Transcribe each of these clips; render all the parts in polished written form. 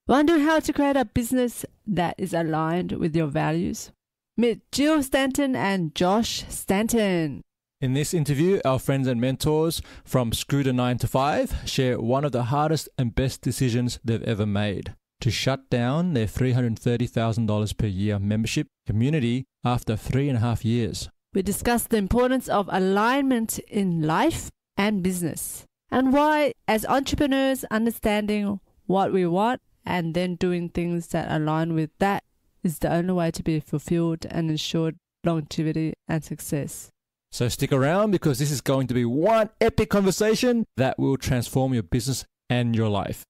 Wonder how to create a business that is aligned with your values? Meet Jill Stanton and Josh Stanton. In this interview, our friends and mentors from Screw9to5 share one of the hardest and best decisions they've ever made: to shut down their $330,000 per year membership community after 3.5 years. We discuss the importance of alignment in life and business, and why, as entrepreneurs, understanding what we want and then doing things that align with that is the only way to be fulfilled and ensured longevity and success. So stick around, because this is going to be one epic conversation that will transform your business and your life.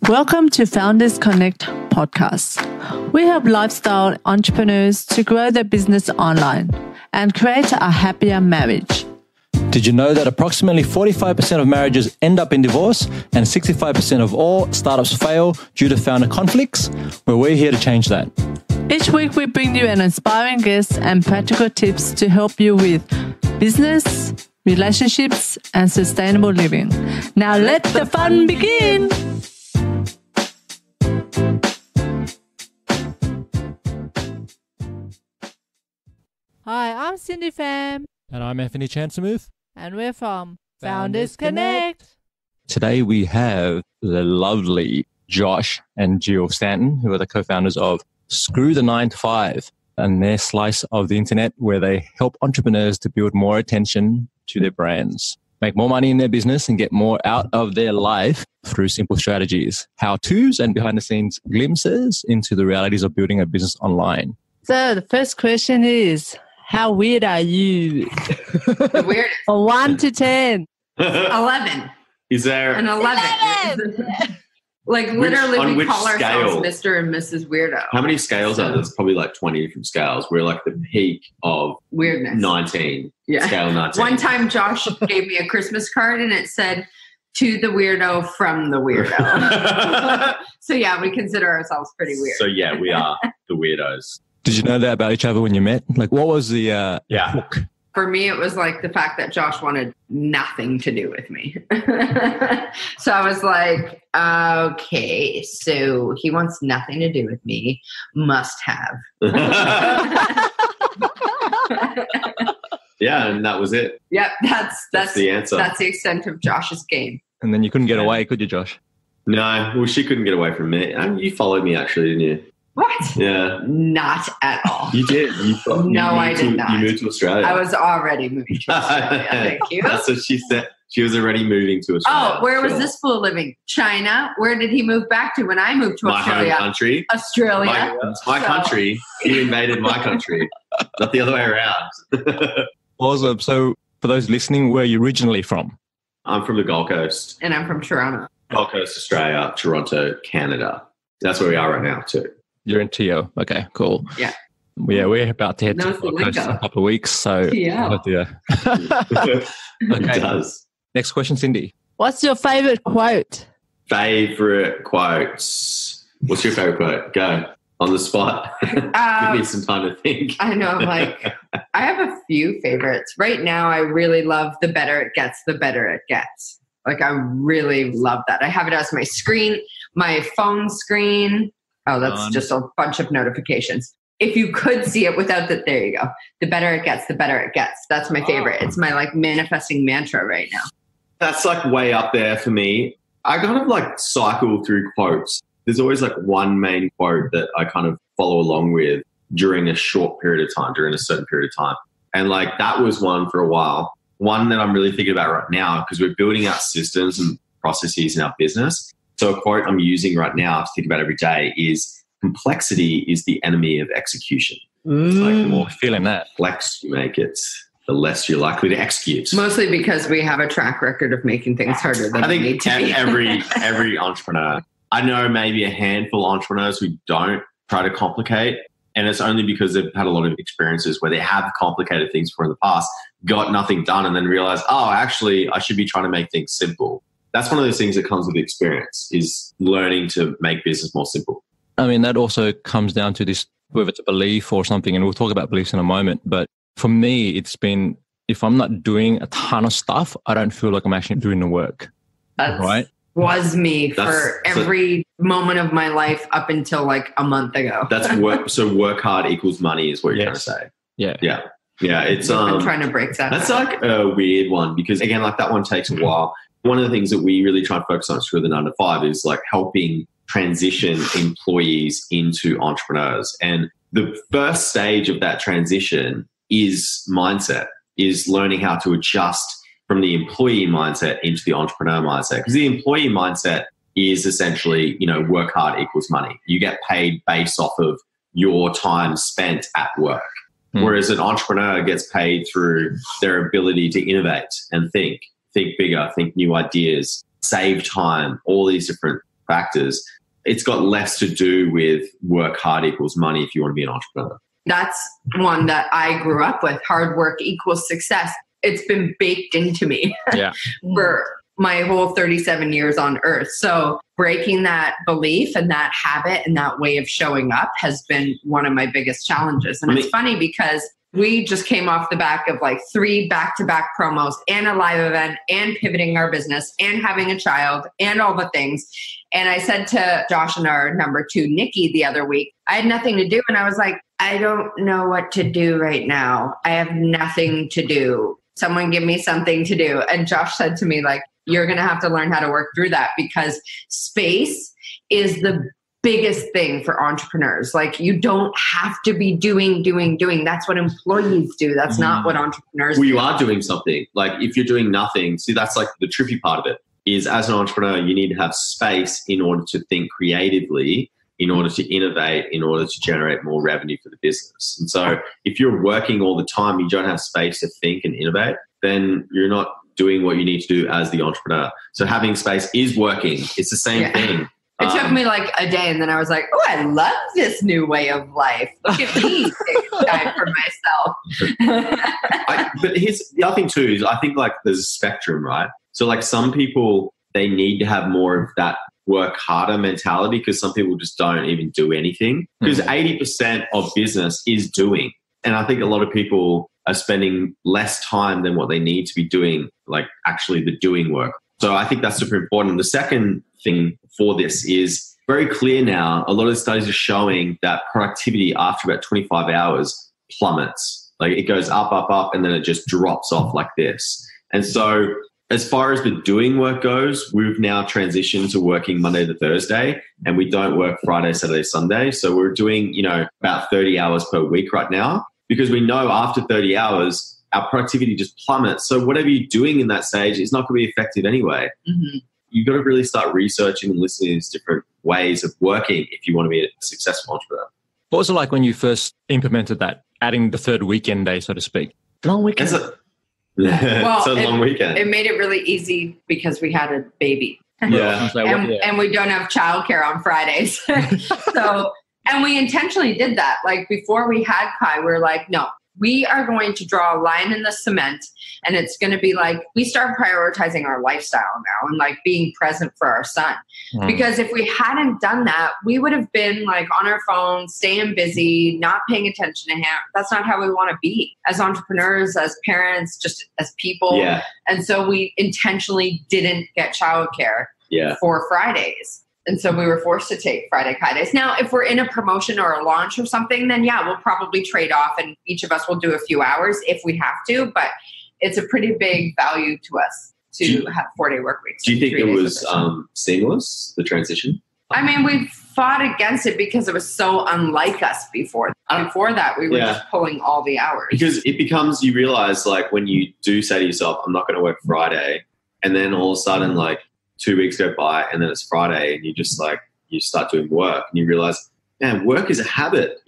Welcome to Founders Connect podcast. We help lifestyle entrepreneurs to grow their business online and create a happier marriage. Did you know that approximately 45% of marriages end up in divorce and 65% of all startups fail due to founder conflicts? Well, we're here to change that. Each week we bring you an inspiring guest and practical tips to help you with business, relationships, and sustainable living. Now let the fun begin! Hi, I'm Cindy Pham. And I'm Anthony Chansamuth. And we're from Founders Connect. Today we have the lovely Josh and Jill Stanton, who are the co-founders of Screw9to5, and their slice of the internet where they help entrepreneurs to build more attention to their brands, make more money in their business, and get more out of their life through simple strategies, how-tos, and behind-the-scenes glimpses into the realities of building a business online. So the first question is, how weird are you? The weirdest. 1 to 10. 11. Is there An 11. Like literally on we which call ourselves scale? Mr. and Mrs. Weirdo. How many scales are there? There's probably like 20 different scales. We're like the peak of Weirdness. 19. Yeah. Scale 19. One time Josh gave me a Christmas card and it said, "To the weirdo from the weirdo." So yeah, we consider ourselves pretty weird. So yeah, we are the weirdos. Did you know that about each other when you met? Like, what was the hook? For me, it was like the fact that Josh wanted nothing to do with me. So I was like, okay, so he wants nothing to do with me. Must have. Yeah, and that was it. Yep, that's the answer. That's the extent of Josh's game. And then you couldn't get away, could you, Josh? No, well, she couldn't get away from me. You followed me actually, didn't you? What? Yeah. Not at all. You did. I did not. You moved to Australia. I was already moving to Australia. Thank you. That's what she said. She was already moving to Australia. Oh, where was this fool living? China? Where did he move back to when I moved to Australia? My home country. Australia. My country. You invaded my country. Not the other way around. Awesome. So for those listening, where are you originally from? I'm from the Gold Coast. And I'm from Toronto. Gold Coast, Australia, Toronto, Canada. That's where we are right now too. You're in TO. Okay, cool. Yeah. Yeah, we're about to head to Knows the Gold Coast in a lingo. couple of weeks. So Yeah. It Okay. does. Next question, Cindy. What's your favorite quote? Favorite quotes. What's your favorite quote? Go. On the spot. Give me some time to think. I know, like, I have a few favorites. Right now, I really love the better it gets, the better it gets. Like, I really love that. I have it as my screen, my phone screen. Oh, that's just a bunch of notifications. If you could see it without that, there you go. The better it gets, the better it gets. That's my favorite. It's my like manifesting mantra right now. That's like way up there for me. I kind of like cycle through quotes. There's always like one main quote that I kind of follow along with during a short period of time, during a certain period of time. And like that was one for a while. One that I'm really thinking about right now, because we're building out systems and processes in our business. So a quote I'm using right now to think about every day is, complexity is the enemy of execution. It's like the more Feeling that. complex you make it, the less you're likely to execute. Mostly because we have a track record of making things harder than I they need think to be. every entrepreneur. I know maybe a handful of entrepreneurs who don't try to complicate, and it's only because they've had a lot of experiences where they have complicated things before in the past, got nothing done, and then realize, oh, actually, I should be trying to make things simple. That's one of those things that comes with experience, is learning to make business more simple. I mean, that also comes down to this, whether it's a belief or something, and we'll talk about beliefs in a moment. But for me, it's been, if I'm not doing a ton of stuff, I don't feel like I'm actually doing the work. Right? was me for every moment of my life up until like a month ago. That's work. So work hard equals money is what you're trying to say. Yeah. It's I'm trying to break that. That's like a weird one because again, like that one takes a while. One of the things that we really try to focus on through the 9 to 5 is like helping transition employees into entrepreneurs. And the first stage of that transition is mindset, is learning how to adjust from the employee mindset into the entrepreneur mindset. Because the employee mindset is essentially, work hard equals money. You get paid based off of your time spent at work. Whereas an entrepreneur gets paid through their ability to innovate and think bigger, think new ideas, save time, all these different factors. It's got less to do with work hard equals money if you want to be an entrepreneur. That's one that I grew up with. Hard work equals success. It's been baked into me for my whole 37 years on earth. So breaking that belief and that habit and that way of showing up has been one of my biggest challenges. And it's funny because we just came off the back of like 3 back-to-back promos and a live event and pivoting our business and having a child and all the things. And I said to Josh and our number 2, Nikki, the other week, I had nothing to do. And I was like, I don't know what to do right now. I have nothing to do. Someone give me something to do. And Josh said to me, like, you're going to have to learn how to work through that because space is the biggest thing for entrepreneurs. Like you don't have to be doing. That's what employees do. That's not what entrepreneurs do. You are doing something. Like if you're doing nothing, see, that's like the tricky part of it is as an entrepreneur, you need to have space in order to think creatively, in order to innovate, in order to generate more revenue for the business. And so if you're working all the time, you don't have space to think and innovate, then you're not doing what you need to do as the entrepreneur. So having space is working. It's the same thing. It took me like a day and then I was like, oh, I love this new way of life. Look at me taking time for myself. But here's the other thing too is I think like there's a spectrum, right? So like some people, they need to have more of that work harder mentality because some people just don't even do anything because 80% of business is doing. And I think a lot of people are spending less time than what they need to be doing, like actually the doing work. So I think that's super important. The second thing for this is very clear now. A lot of studies are showing that productivity after about 25 hours plummets. Like it goes up, and then it just drops off like this. And so as far as the doing work goes, we've now transitioned to working Monday to Thursday and we don't work Friday, Saturday, Sunday. So we're doing, about 30 hours per week right now because we know after 30 hours, our productivity just plummets. So whatever you're doing in that stage is not going to be effective anyway. You've got to really start researching and listening to different ways of working if you want to be a successful entrepreneur. What was it like when you first implemented that, adding the third weekend day, so to speak? Long weekend. Well, it's a long weekend. It made it really easy because we had a baby. Yeah. And we don't have childcare on Fridays. And we intentionally did that. Like before we had Kai, we were like, no, we are going to draw a line in the cement and it's going to be like, we start prioritizing our lifestyle now and like being present for our son. Because if we hadn't done that, we would have been like on our phones, staying busy, not paying attention to him. That's not how we want to be as entrepreneurs, as parents, just as people. Yeah. And so we intentionally didn't get childcare for Fridays. And so we were forced to take Friday Kai days. Now, if we're in a promotion or a launch or something, then we'll probably trade off and each of us will do a few hours if we have to. But it's a pretty big value to us to have 4-day work weeks. Do you think it was seamless, the transition? I mean, we fought against it because it was so unlike us before. Before that, we were just pulling all the hours. Because it becomes, you realize like when you do say to yourself, I'm not going to work Friday. And then all of a sudden like 2 weeks go by and then it's Friday and you just like, you start doing work and you realize, man, work is a habit.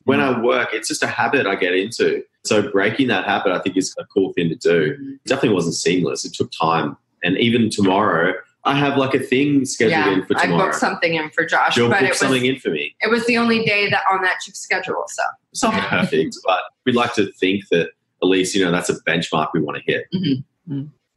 When I work, it's just a habit I get into. So breaking that habit, I think is a cool thing to do. It definitely wasn't seamless. It took time. And even tomorrow, I have like a thing scheduled in for tomorrow. I booked something in for Josh. You'll book something in for me. It was the only day that on that chick's schedule. So it's not perfect, but we'd like to think that at least, that's a benchmark we want to hit.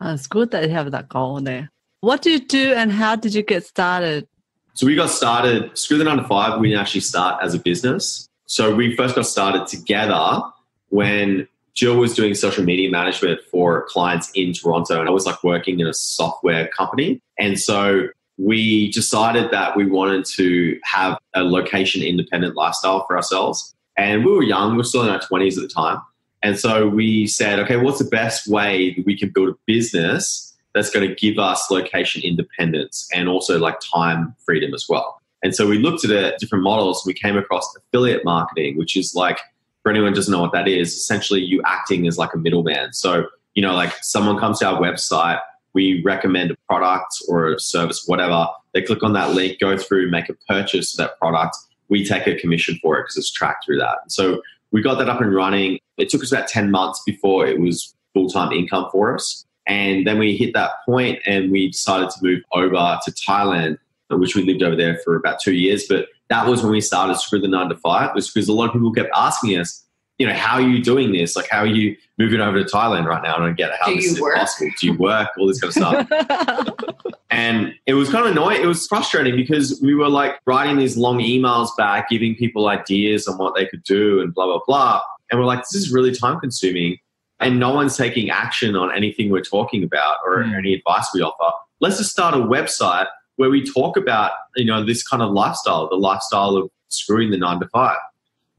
It's good that you have that goal there. What do you do and how did you get started? So we got started, Screw the 9 to 5, we didn't actually start as a business. So we first got started together when Jill was doing social media management for clients in Toronto, and I was like working in a software company. And so we decided that we wanted to have a location independent lifestyle for ourselves. And we were young, we were still in our 20s at the time. And so we said, okay, what's the best way that we can build a business that's going to give us location independence and also like time freedom as well? And so we looked at different models. We came across affiliate marketing, which is like, for anyone who doesn't know what that is, essentially you acting as like a middleman. So, you know, like someone comes to our website, we recommend a product or a service, whatever. They click on that link, go through, make a purchase of that product. We take a commission for it because it's tracked through that. So we got that up and running. It took us about 10 months before it was full-time income for us. And then we hit that point and we decided to move over to Thailand, which we lived over there for about 2 years. But that was when we started Screw the 9 to 5, was because a lot of people kept asking us, you know, how are you doing this? Like, how are you moving over to Thailand right now? I don't get how this is possible. Do you work? All this kind of stuff. And it was kind of annoying. It was frustrating because we were like writing these long emails back, giving people ideas on what they could do and blah, blah, blah. And we're like, this is really time consuming. And no one's taking action on anything we're talking about or any advice we offer. Let's just start a website where we talk about, you know, this kind of lifestyle, the lifestyle of screwing the 9 to 5.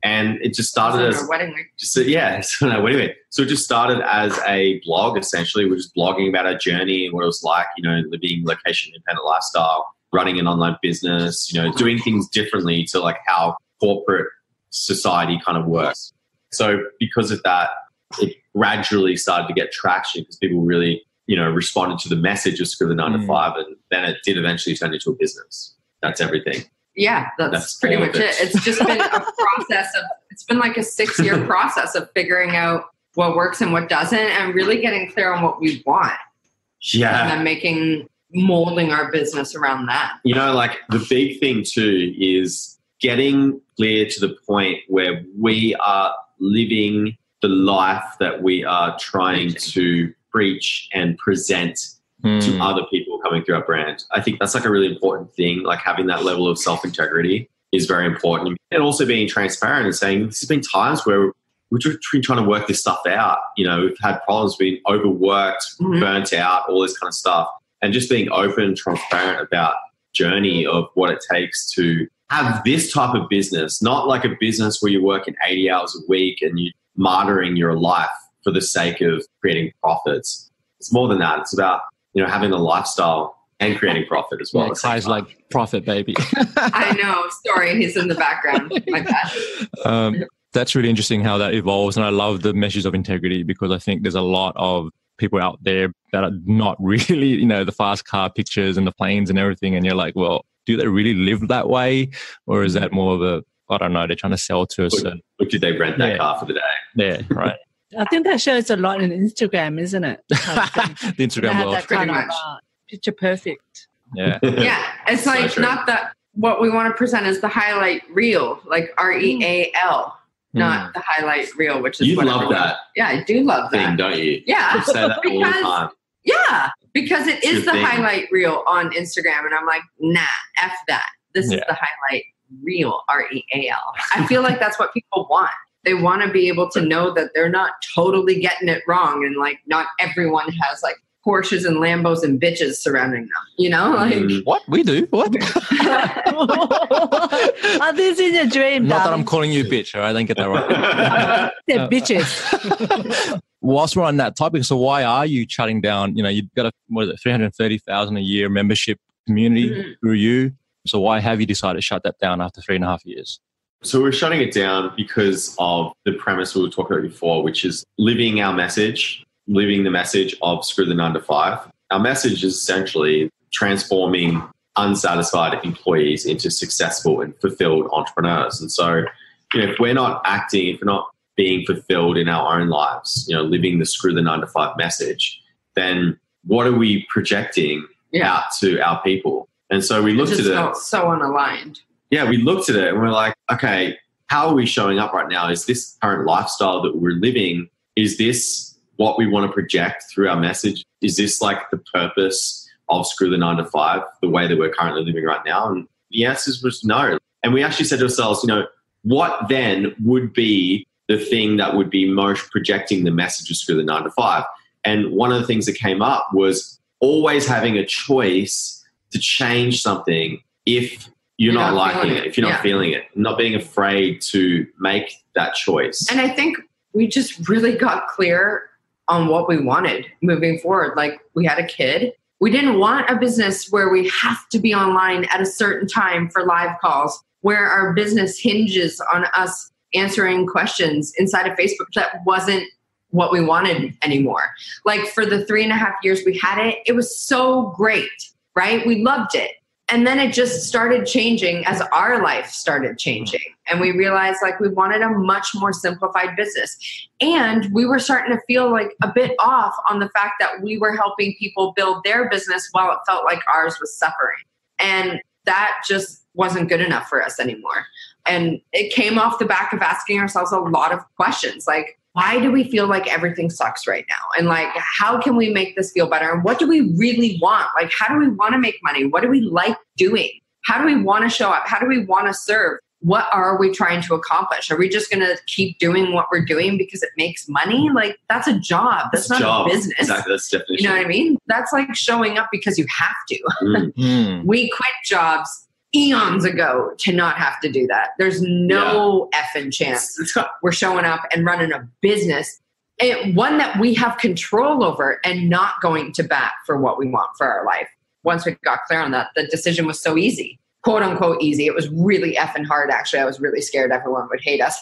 And it just started as our wedding week. So it just started as a blog. Essentially, we're just blogging about our journey and what it was like, you know, living location independent lifestyle, running an online business, you know, doing things differently to like how corporate society kind of works. So because of that, it gradually started to get traction because people really, you know, responded to the message of Screw the 9 to 5, and then it did eventually turn into a business. That's everything. Yeah, that's pretty much it. It's just been a process of, it's been like a 6-year process of figuring out what works and what doesn't and really getting clear on what we want. Yeah. And then molding our business around that. You know, like the big thing too is getting clear to the point where we are living the life that we are trying to preach and present to other people coming through our brand. I think that's like a really important thing. Like having that level of self-integrity is very important. And also being transparent and saying, there's been times where we've been trying to work this stuff out. You know, we've had problems, being overworked, burnt out, all this kind of stuff. And just being open and transparent about journey of what it takes to have this type of business, not like a business where you're working 80 hours a week and you're martyring your life for the sake of creating profits. It's more than that. It's about, you know, having a lifestyle and creating profit as well. Kai's like profit, baby. I know. Sorry, he's in the background. My bad. That's really interesting how that evolves. And I love the message of integrity because I think there's a lot of people out there that are not really, you know, the fast car pictures and the planes and everything. And you're like, well, do they really live that way? Or is that more of a, I don't know, they're trying to sell to a certain... Or did they rent that car for the day? Yeah, right. I think that shows a lot in Instagram, isn't it? The Instagram world. That kind of picture perfect. Yeah. Yeah. It's so like true. Not that what we want to present is the highlight reel, like REAL, not the highlight reel, which is you love that. Yeah, I do love that. Thing, don't you? Yeah. You say that all the time. Yeah, because it is the highlight reel on Instagram, and I'm like, nah, F that. This is the highlight reel, REAL. I feel like that's what people want. They want to be able to know that they're not totally getting it wrong, and like not everyone has like Porsches and Lambos and bitches surrounding them. You know, like what we do? What? Oh, this is a dream. Not that I'm calling you bitch. All right, don't get that right. They're bitches. Whilst we're on that topic, so why are you shutting down? You know, you've got a 330,000 a year membership community through you. So why have you decided to shut that down after 3.5 years? So we're shutting it down because of the premise we were talking about before, which is living our message, living the message of Screw the 9 to 5. Our message is essentially transforming unsatisfied employees into successful and fulfilled entrepreneurs. And so, you know, if we're not acting, if we're not being fulfilled in our own lives, you know, living the Screw the 9 to 5 message, then what are we projecting out to our people? And so we looked at it. It just felt so unaligned. Yeah, we looked at it and we're like, okay, how are we showing up right now? Is this current lifestyle that we're living, is this what we want to project through our message? Is this like the purpose of Screw the 9 to 5, the way that we're currently living right now? And the answer was no. And we actually said to ourselves, you know, what then would be the thing that would be most projecting the messages through the 9 to 5. And one of the things that came up was always having a choice to change something if you're not liking it, if you're not feeling it, not being afraid to make that choice. And I think we just really got clear on what we wanted moving forward. Like, we had a kid. We didn't want a business where we have to be online at a certain time for live calls, where our business hinges on us answering questions inside of Facebook. That wasn't what we wanted anymore. Like, for the 3.5 years we had it, it was so great, right? We loved it. And then it just started changing as our life started changing. And we realized like we wanted a much more simplified business. And we were starting to feel like a bit off on the fact that we were helping people build their business while it felt like ours was suffering. And that just wasn't good enough for us anymore. And it came off the back of asking ourselves a lot of questions like, why do we feel like everything sucks right now? And like, how can we make this feel better? And what do we really want? Like, how do we want to make money? What do we like doing? How do we want to show up? How do we want to serve? What are we trying to accomplish? Are we just going to keep doing what we're doing because it makes money? Like, that's a job. That's not a business. Exactly. That's definition. You know what I mean? That's like showing up because you have to. Mm-hmm. We quit jobs eons ago to not have to do that. There's no effing chance we're showing up and running a business, one that we have control over, and not going to bat for what we want for our life. Once we got clear on that, the decision was so easy, quote unquote easy. It was really effing hard. Actually, I was really scared everyone would hate us.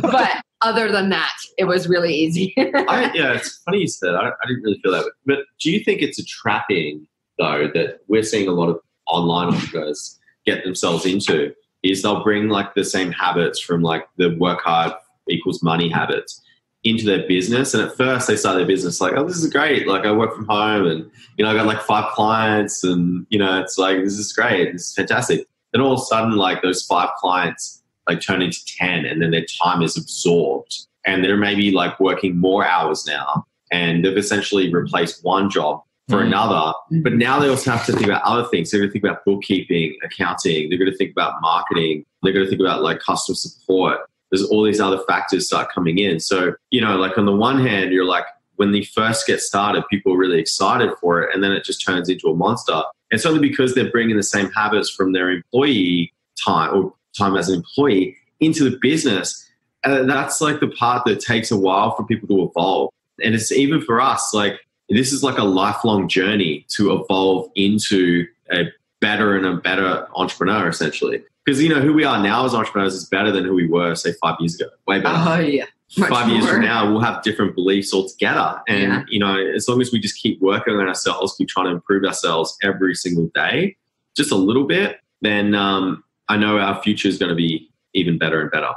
But other than that, it was really easy. It's funny you said that. I didn't really feel that way. But do you think it's a trapping, though, that we're seeing a lot of online entrepreneurs get themselves into, is they'll bring like the same habits from like the work hard equals money habits into their business. And at first they start their business like, oh, this is great. Like, I work from home and, you know, I got like 5 clients and, you know, it's like, this is great. This is fantastic. Then all of a sudden, like, those 5 clients like turn into 10, and then their time is absorbed, and they're maybe like working more hours now, and they've essentially replaced one job for another. But now they also have to think about other things. They're going to think about bookkeeping, accounting. They're going to think about marketing. They're going to think about like customer support. There's all these other factors start coming in. So, you know, like on the one hand, you're like, when they first get started, people are really excited for it. And then it just turns into a monster. It's only because they're bringing the same habits from their employee time or time as an employee into the business. And that's like the part that takes a while for people to evolve. And it's even for us, like, this is like a lifelong journey to evolve into a better and a better entrepreneur, essentially. Because, you know, who we are now as entrepreneurs is better than who we were, say, 5 years ago. Way better. Oh, yeah. Much 5 years more. from now, we'll have different beliefs altogether. And, you know, as long as we just keep working on ourselves, keep trying to improve ourselves every single day, just a little bit, then I know our future is going to be even better and better.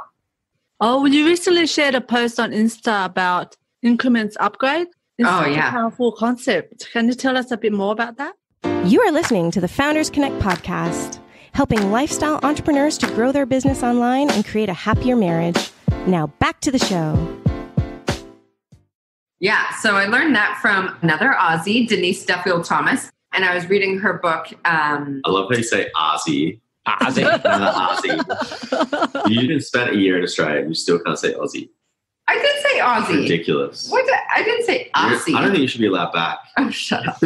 Oh, well, you recently shared a post on Insta about increments upgrade. It's such a powerful concept. Can you tell us a bit more about that? You are listening to the Founders Connect podcast, helping lifestyle entrepreneurs to grow their business online and create a happier marriage. Now back to the show. Yeah, so I learned that from another Aussie, Denise Duffield-Thomas, and I was reading her book. I love how you say Aussie. Aussie. Another Aussie. You didn't spend a year in Australia and you still can't say Aussie. I did say Aussie. Ridiculous. I didn't say Aussie. I don't think you should be allowed back. Oh, shut up.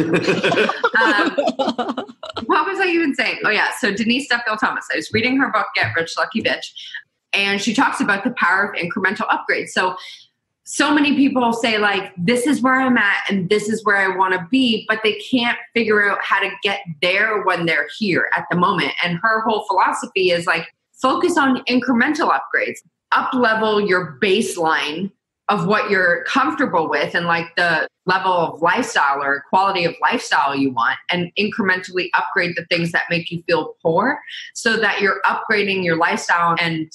What was I even saying? Oh, yeah. So Denise Duffield-Thomas, I was reading her book, Get Rich, Lucky Bitch, and she talks about the power of incremental upgrades. So many people say, like, this is where I'm at and this is where I want to be, but they can't figure out how to get there when they're here at the moment. And her whole philosophy is, like, focus on incremental upgrades. Up-level your baseline of what you're comfortable with and like the level of lifestyle or quality of lifestyle you want, and incrementally upgrade the things that make you feel poor so that you're upgrading your lifestyle and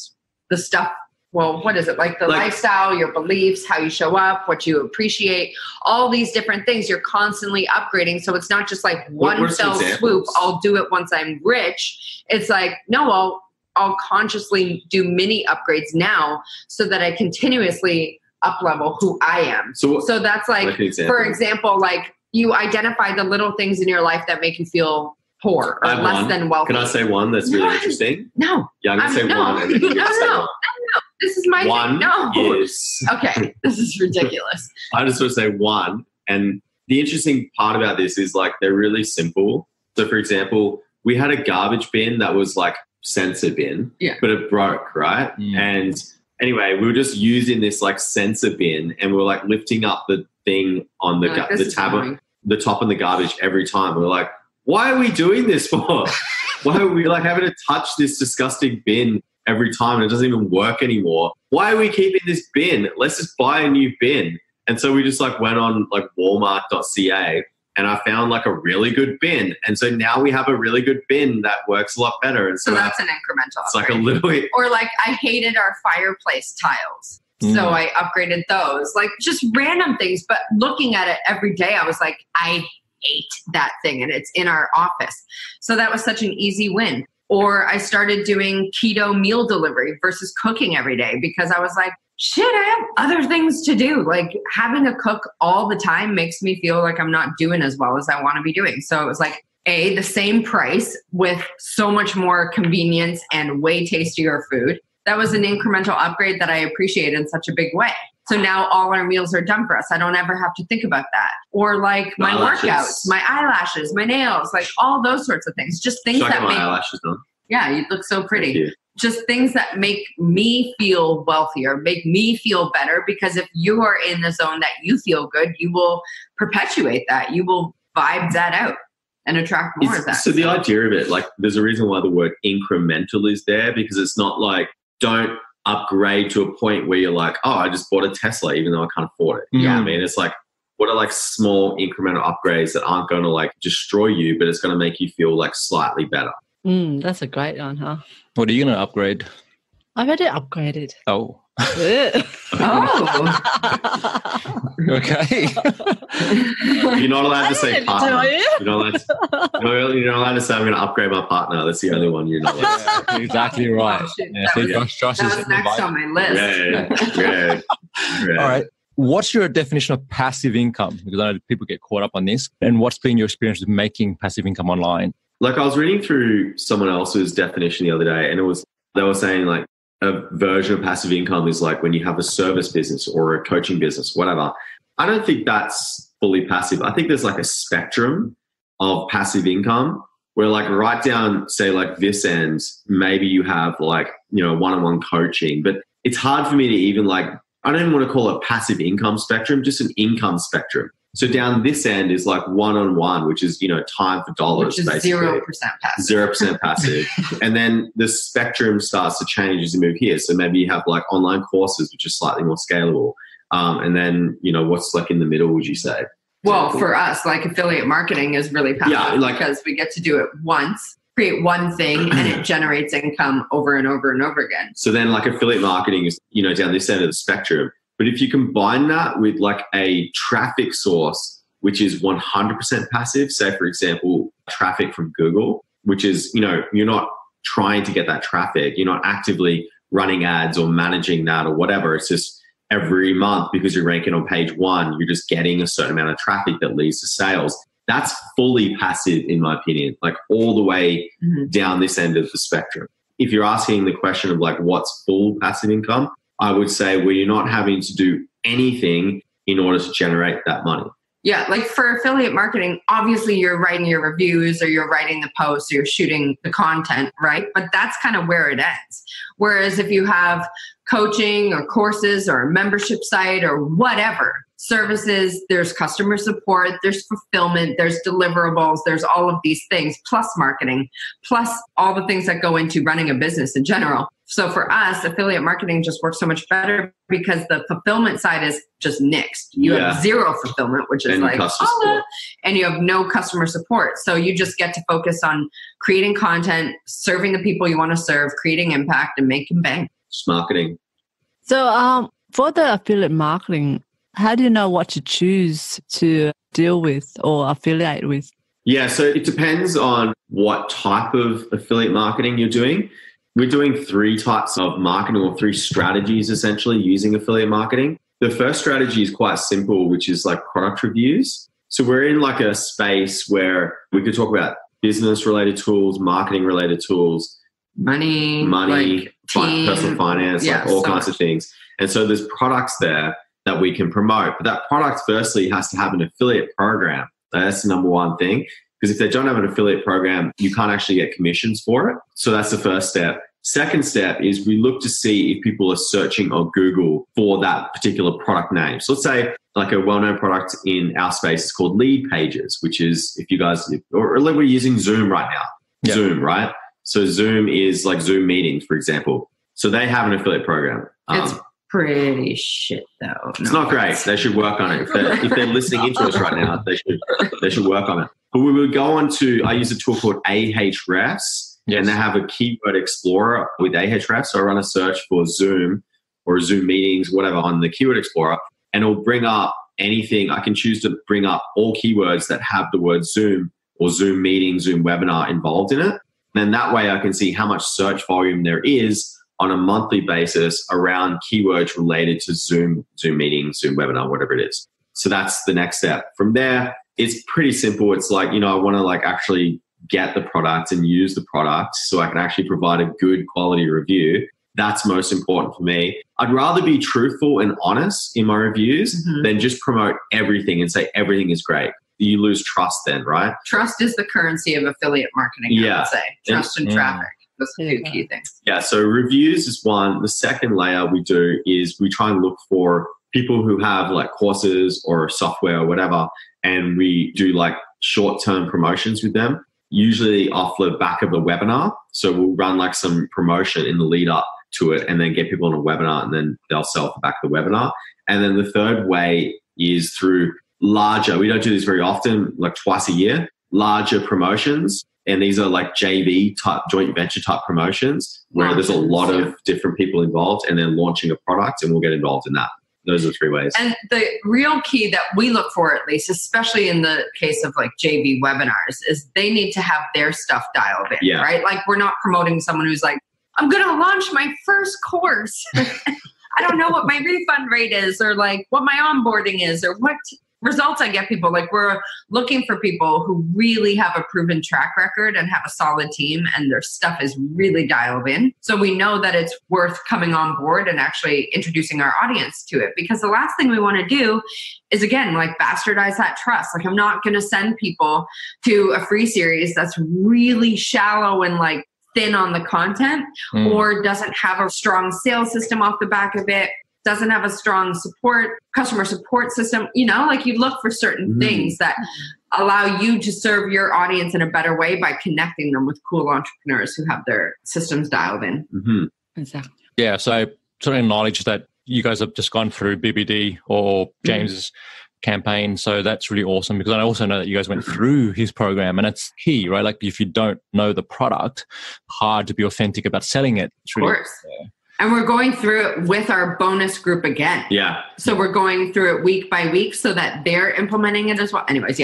the stuff. Well, what is it? Like the lifestyle, your beliefs, how you show up, what you appreciate, all these different things you're constantly upgrading. So it's not just like one fell swoop, I'll do it once I'm rich. It's like, no, I'll consciously do mini upgrades now so that I continuously up-level who I am. So that's like for example, like you identify the little things in your life that make you feel poor or less than wealthy. Can I say one that's really interesting? No. Yeah, I'm going to say one. And then you get to say one. This is my one thing. No. is Okay, this is ridiculous. I just want to say one. And the interesting part about this is like they're really simple. So for example, we had a garbage bin that was like sensor bin, but it broke, right? And anyway, we were just using this like sensor bin and we were like lifting up the thing on the tab, the top of the garbage every time. We were like, why are we doing this for? Why are we like having to touch this disgusting bin every time and it doesn't even work anymore? Why are we keeping this bin? Let's just buy a new bin. And so we just like went on like walmart.ca and I found like a really good bin. And so now we have a really good bin that works a lot better. And so that's an incremental It's upgrade. Like a little bit. Or like I hated our fireplace tiles. So I upgraded those. Like just random things. But looking at it every day, I was like, I hate that thing. And it's in our office. So that was such an easy win. Or I started doing keto meal delivery versus cooking every day because I was like, shit, I have other things to do. Like having to cook all the time makes me feel like I'm not doing as well as I want to be doing. So it was like, the same price with so much more convenience and way tastier food. That was an incremental upgrade that I appreciate in such a big way. So now all our meals are done for us. I don't ever have to think about that. Or like my workouts, my eyelashes, my nails, like all those sorts of things. Just things that make my eyelashes done. Yeah, you look so pretty. Just things that make me feel wealthier, make me feel better. Because if you are in the zone that you feel good, you will perpetuate that. You will vibe that out and attract more of that. So the idea of it, like there's a reason why the word incremental is there, because it's not like don't upgrade to a point where you're like, oh, I just bought a Tesla even though I can't afford it. You know what I mean? It's like, what are like small incremental upgrades that aren't going to like destroy you, but it's going to make you feel like slightly better. That's a great one, huh? What are you going to upgrade? I've already upgraded. Oh. Okay. You're not allowed to say partner. You're not allowed to say I'm going to upgrade my partner. That's the only one you're not allowed to say. Exactly right. Josh that was next on my list. Yeah. All right. What's your definition of passive income? Because I know people get caught up on this. And what's been your experience with making passive income online? Like I was reading through someone else's definition the other day, and they were saying like a version of passive income is like when you have a service business or a coaching business, whatever. I don't think that's fully passive. I think there's like a spectrum of passive income where like right down, say like this end, maybe you have like, one-on-one coaching, but it's hard for me to even like, I don't even want to call it passive income spectrum, just an income spectrum. So down this end is like one-on-one, which is, time for dollars, which is basically. 0% passive. 0% passive. And then the spectrum starts to change as you move here. So maybe you have like online courses, which is slightly more scalable. And then, what's like in the middle, would you say? Well, for us, like affiliate marketing is really passive because we get to do it once, create one thing, and it generates income over and over and over again. So then like affiliate marketing is, down this end of the spectrum. But if you combine that with like a traffic source, which is 100% passive, say for example, traffic from Google, which is, you're not trying to get that traffic. You're not actively running ads or managing that or whatever. It's just every month because you're ranking on page 1, you're just getting a certain amount of traffic that leads to sales. That's fully passive in my opinion, like all the way down this end of the spectrum. If you're asking the question of like what's full passive income, I would say where you're not having to do anything in order to generate that money. Yeah, like for affiliate marketing, obviously you're writing your reviews or you're writing the posts or you're shooting the content, right? But that's kind of where it ends. Whereas if you have coaching or courses or a membership site or whatever, services, there's customer support, there's fulfillment, there's deliverables, there's all of these things, plus marketing, plus all the things that go into running a business in general. So for us, affiliate marketing just works so much better because the fulfillment side is just nixed. You have zero fulfillment, which is and like, and you have no customer support. So you just get to focus on creating content, serving the people you want to serve, creating impact, and making bank. Just marketing. So for the affiliate marketing, how do you know what to choose to deal with or affiliate with? Yeah, so it depends on what type of affiliate marketing you're doing. We're doing 3 types of marketing or 3 strategies essentially using affiliate marketing. The first strategy is quite simple, which is like product reviews. So we're in like a space where we could talk about business related tools, marketing related tools, money, like personal finance, like all kinds of things. And so there's products there that we can promote. But that product firstly has to have an affiliate program. That's the number one thing. Because if they don't have an affiliate program, you can't actually get commissions for it. So that's the first step. Second step is we look to see if people are searching on Google for that particular product name. So let's say like a well-known product in our space is called Lead Pages, which is if you guys, or like we're using Zoom right now. Yep. Zoom, right? So Zoom is like Zoom meetings, for example. So they have an affiliate program. It's pretty shit though. It's not great. They should work on it. If they're listening into us right now, they should work on it. But we would go on to, I use a tool called Ahrefs. Yes. And they have a keyword explorer with Ahrefs. So I run a search for Zoom or Zoom meetings, whatever, on the keyword explorer, and it'll bring up anything. I can choose to bring up all keywords that have the word Zoom or Zoom meeting, Zoom webinar involved in it. And then that way I can see how much search volume there is on a monthly basis around keywords related to Zoom, Zoom meeting, Zoom webinar, whatever it is. So that's the next step. From there, it's pretty simple. It's like, I want to like actually get the product and use the product so I can actually provide a good quality review. That's most important for me. I'd rather be truthful and honest in my reviews than just promote everything and say everything is great. You lose trust then, right? Trust is the currency of affiliate marketing, I would say. Trust and traffic. Those are two key things. Yeah, so reviews is one. The second layer we do is we try and look for people who have like courses or software or whatever, and we do like short-term promotions with them, usually off the back of a webinar. So we'll run like some promotion in the lead up to it and then get people on a webinar and then they'll sell for back of the webinar. And then the third way is through larger, we don't do this very often, like twice a year, larger promotions. And these are like JV type, joint venture type promotions where there's a lot of different people involved and then launching a product, and we'll get involved in that. Those are 3 ways. And the real key that we look for, at least, especially in the case of like JV webinars, is they need to have their stuff dialed in, right? Like we're not promoting someone who's like, I'm going to launch my first course. I don't know what my refund rate is or like what my onboarding is or what results I get people. Like we're looking for people who really have a proven track record and have a solid team and their stuff is really dialed in. So we know that it's worth coming on board and actually introducing our audience to it, because the last thing we want to do is, again, like bastardize that trust. Like I'm not going to send people to a free series that's really shallow and like thin on the content or doesn't have a strong sales system off the back of it, doesn't have a strong customer support system. Like you look for certain things that allow you to serve your audience in a better way by connecting them with cool entrepreneurs who have their systems dialed in. Exactly. Yeah, so I sort of acknowledge that you guys have just gone through BBD or James's campaign. So that's really awesome, because I also know that you guys went through his program, and it's key, right? Like if you don't know the product, hard to be authentic about selling it. Of course. And we're going through it with our bonus group again. Yeah. So we're going through it week by week so that they're implementing it as well. Anyways,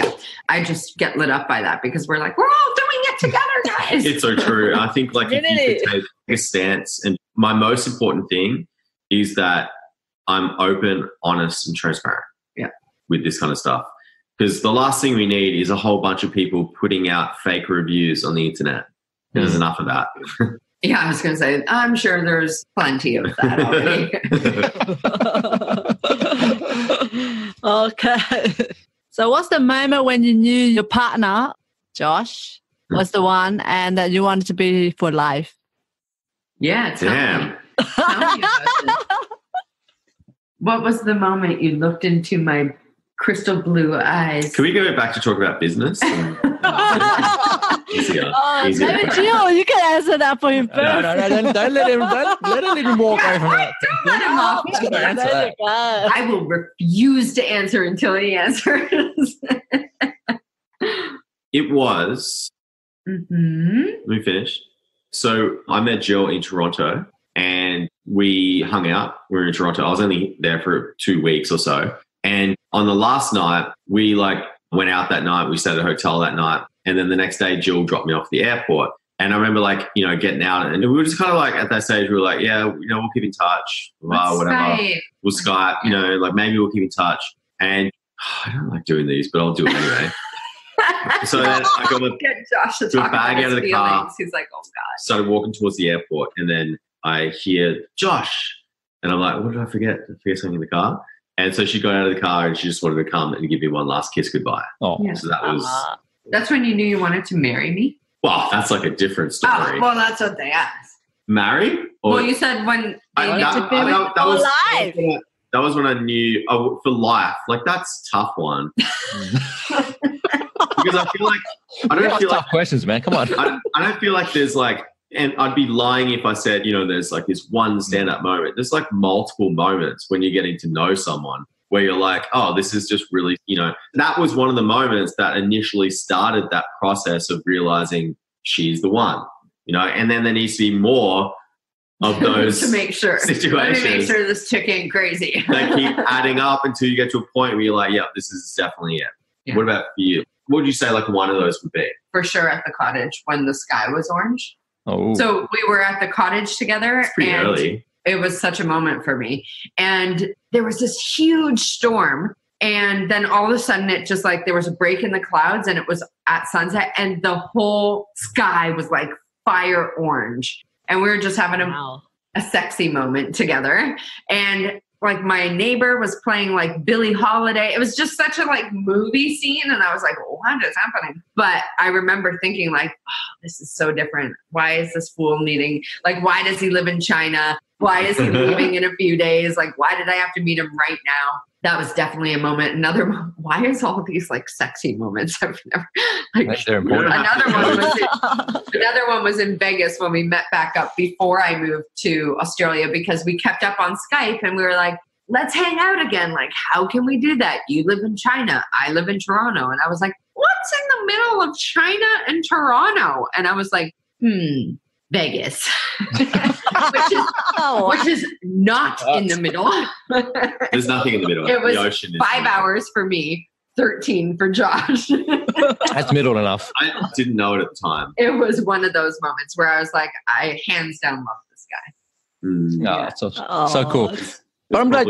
I just get lit up by that because we're like, we're all doing it together, guys. It's so true. I think like if you could take a stance, and my most important thing is that I'm open, honest, and transparent with this kind of stuff. Because the last thing we need is a whole bunch of people putting out fake reviews on the internet. There's enough of that. Yeah, I was going to say, I'm sure there's plenty of that already. Okay. So what's the moment when you knew your partner, Josh, was the one and that you wanted to be for life? Yeah, tell me about it. What was the moment you looked into my crystal blue eyes? Can we go back to talk about business? Easier. Maybe Gio, you can answer that for him first. No, don't let him walk away from that. Don't let him off. I will refuse to answer until he answers. It was. Let me finish. So I met Jill in Toronto and we hung out. We were in Toronto. I was only there for 2 weeks or so. And on the last night, we went out that night. We stayed at a hotel that night. And then the next day, Jill dropped me off at the airport. And I remember getting out, and we were just kind of like, at that stage, we were like, yeah, we'll keep in touch. Whatever. Skype. We'll Skype, maybe we'll keep in touch. And I don't like doing these, but I'll do it anyway. So then I got Get Josh to talk bag about out of his the car. feelings. He's like, oh God. started walking towards the airport, and then I hear Josh, and I'm like, what did I forget? Did I forget something in the car? And so she got out of the car and she just wanted to come and give me one last kiss goodbye. Oh, Yeah. So that was, That's when you knew you wanted to marry me? well, that's like a different story. Oh, well, that's what they asked. Marry? Or, Well, you said when they I- need that- to be I- with that was- alive. that was when I knew, for life, like that's a tough one. Because I feel like, I don't feel like, tough questions, man. Come on. I don't feel like there's like, and I'd be lying if I said, there's like this one stand-up moment. There's like multiple moments when you're getting to know someone where you're like, oh, this is just really, that was one of the moments that initially started that process of realizing she's the one, and then there needs to be more of those to make sure. situations. Let me make sure this chick ain't crazy. They keep adding up until you get to a point where you're like, yeah, this is definitely it. Yeah. What about for you? What would you say like one of those would be? For sure at the cottage when the sky was orange. Oh, So we were at the cottage together. It's pretty and early. It was such a moment for me. And there was this huge storm. And then all of a sudden it just like there was a break in the clouds and it was at sunset and the whole sky was like fire orange. And we were just having a sexy moment together. And like my neighbor was playing like Billie Holiday. It was just such a like movie scene. And I was like, what is happening? But I remember thinking like, oh, this is so different. Why is this fool needing, like, why does he live in China? Why is he leaving in a few days? Like, why did I have to meet him right now? That was definitely a moment. Why is all of these like sexy moments? I've never, like, they're important. Another one was in Vegas when we met back up before I moved to Australia because we kept up on Skype and we were like, let's hang out again. Like, how can we do that? You live in China. I live in Toronto. And I was like, what's in the middle of China and Toronto? And I was like, Vegas, which is not in the middle. There's nothing in the middle. It was the ocean is 5 hours for me, 13 for Josh. That's middle enough. I didn't know it at the time. It was one of those moments where I was like, I hands down love this guy. No, it's so cool. But I'm glad.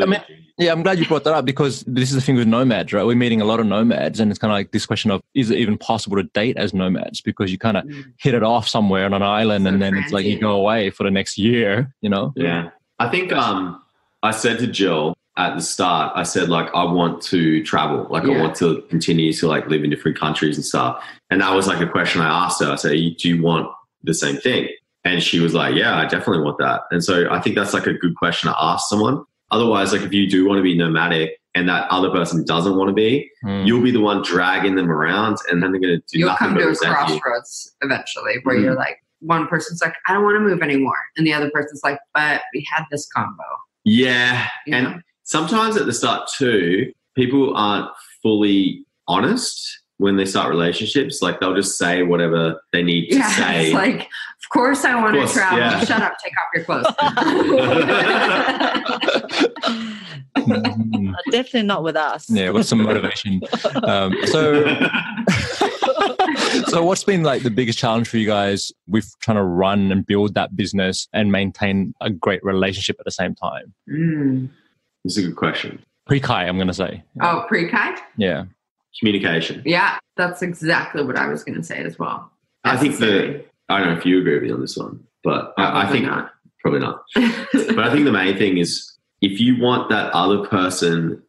I'm glad you brought that up because this is the thing with nomads, right? We're meeting a lot of nomads, and it's kind of like this question of is it even possible to date as nomads? Because you kind of hit it off somewhere on an island, and then it's like you go away for the next year. Yeah, I think I said to Jill at the start, I said like I want to travel, like I want to continue to like live in different countries and stuff. And that was like a question I asked her. I said, do you want the same thing? And she was like, yeah, I definitely want that. And so I think that's like a good question to ask someone. Otherwise, like if you do want to be nomadic and that other person doesn't want to be, you'll be the one dragging them around and then they're going to do You'll nothing come but to a resent you. crossroads eventually where you're like, one person's like, I don't want to move anymore. And the other person's like, but we had this combo. Yeah. You And know? sometimes at the start too, people aren't fully honest when they start relationships. Like they'll just say whatever they need to say. It's like, of course I want to travel. yeah. Shut up, take off your clothes. Definitely not with us. Yeah, what's some motivation? So what's been like the biggest challenge for you guys with trying to run and build that business and maintain a great relationship at the same time? This is a good question. Pre-Kai, I'm going to say. Oh, pre-Kai? Yeah. Communication. Yeah, that's exactly what I was going to say as well. I think Necessary. I don't know if you agree with me on this one, but I Probably think not. probably not. But I think the main thing is if you want that other person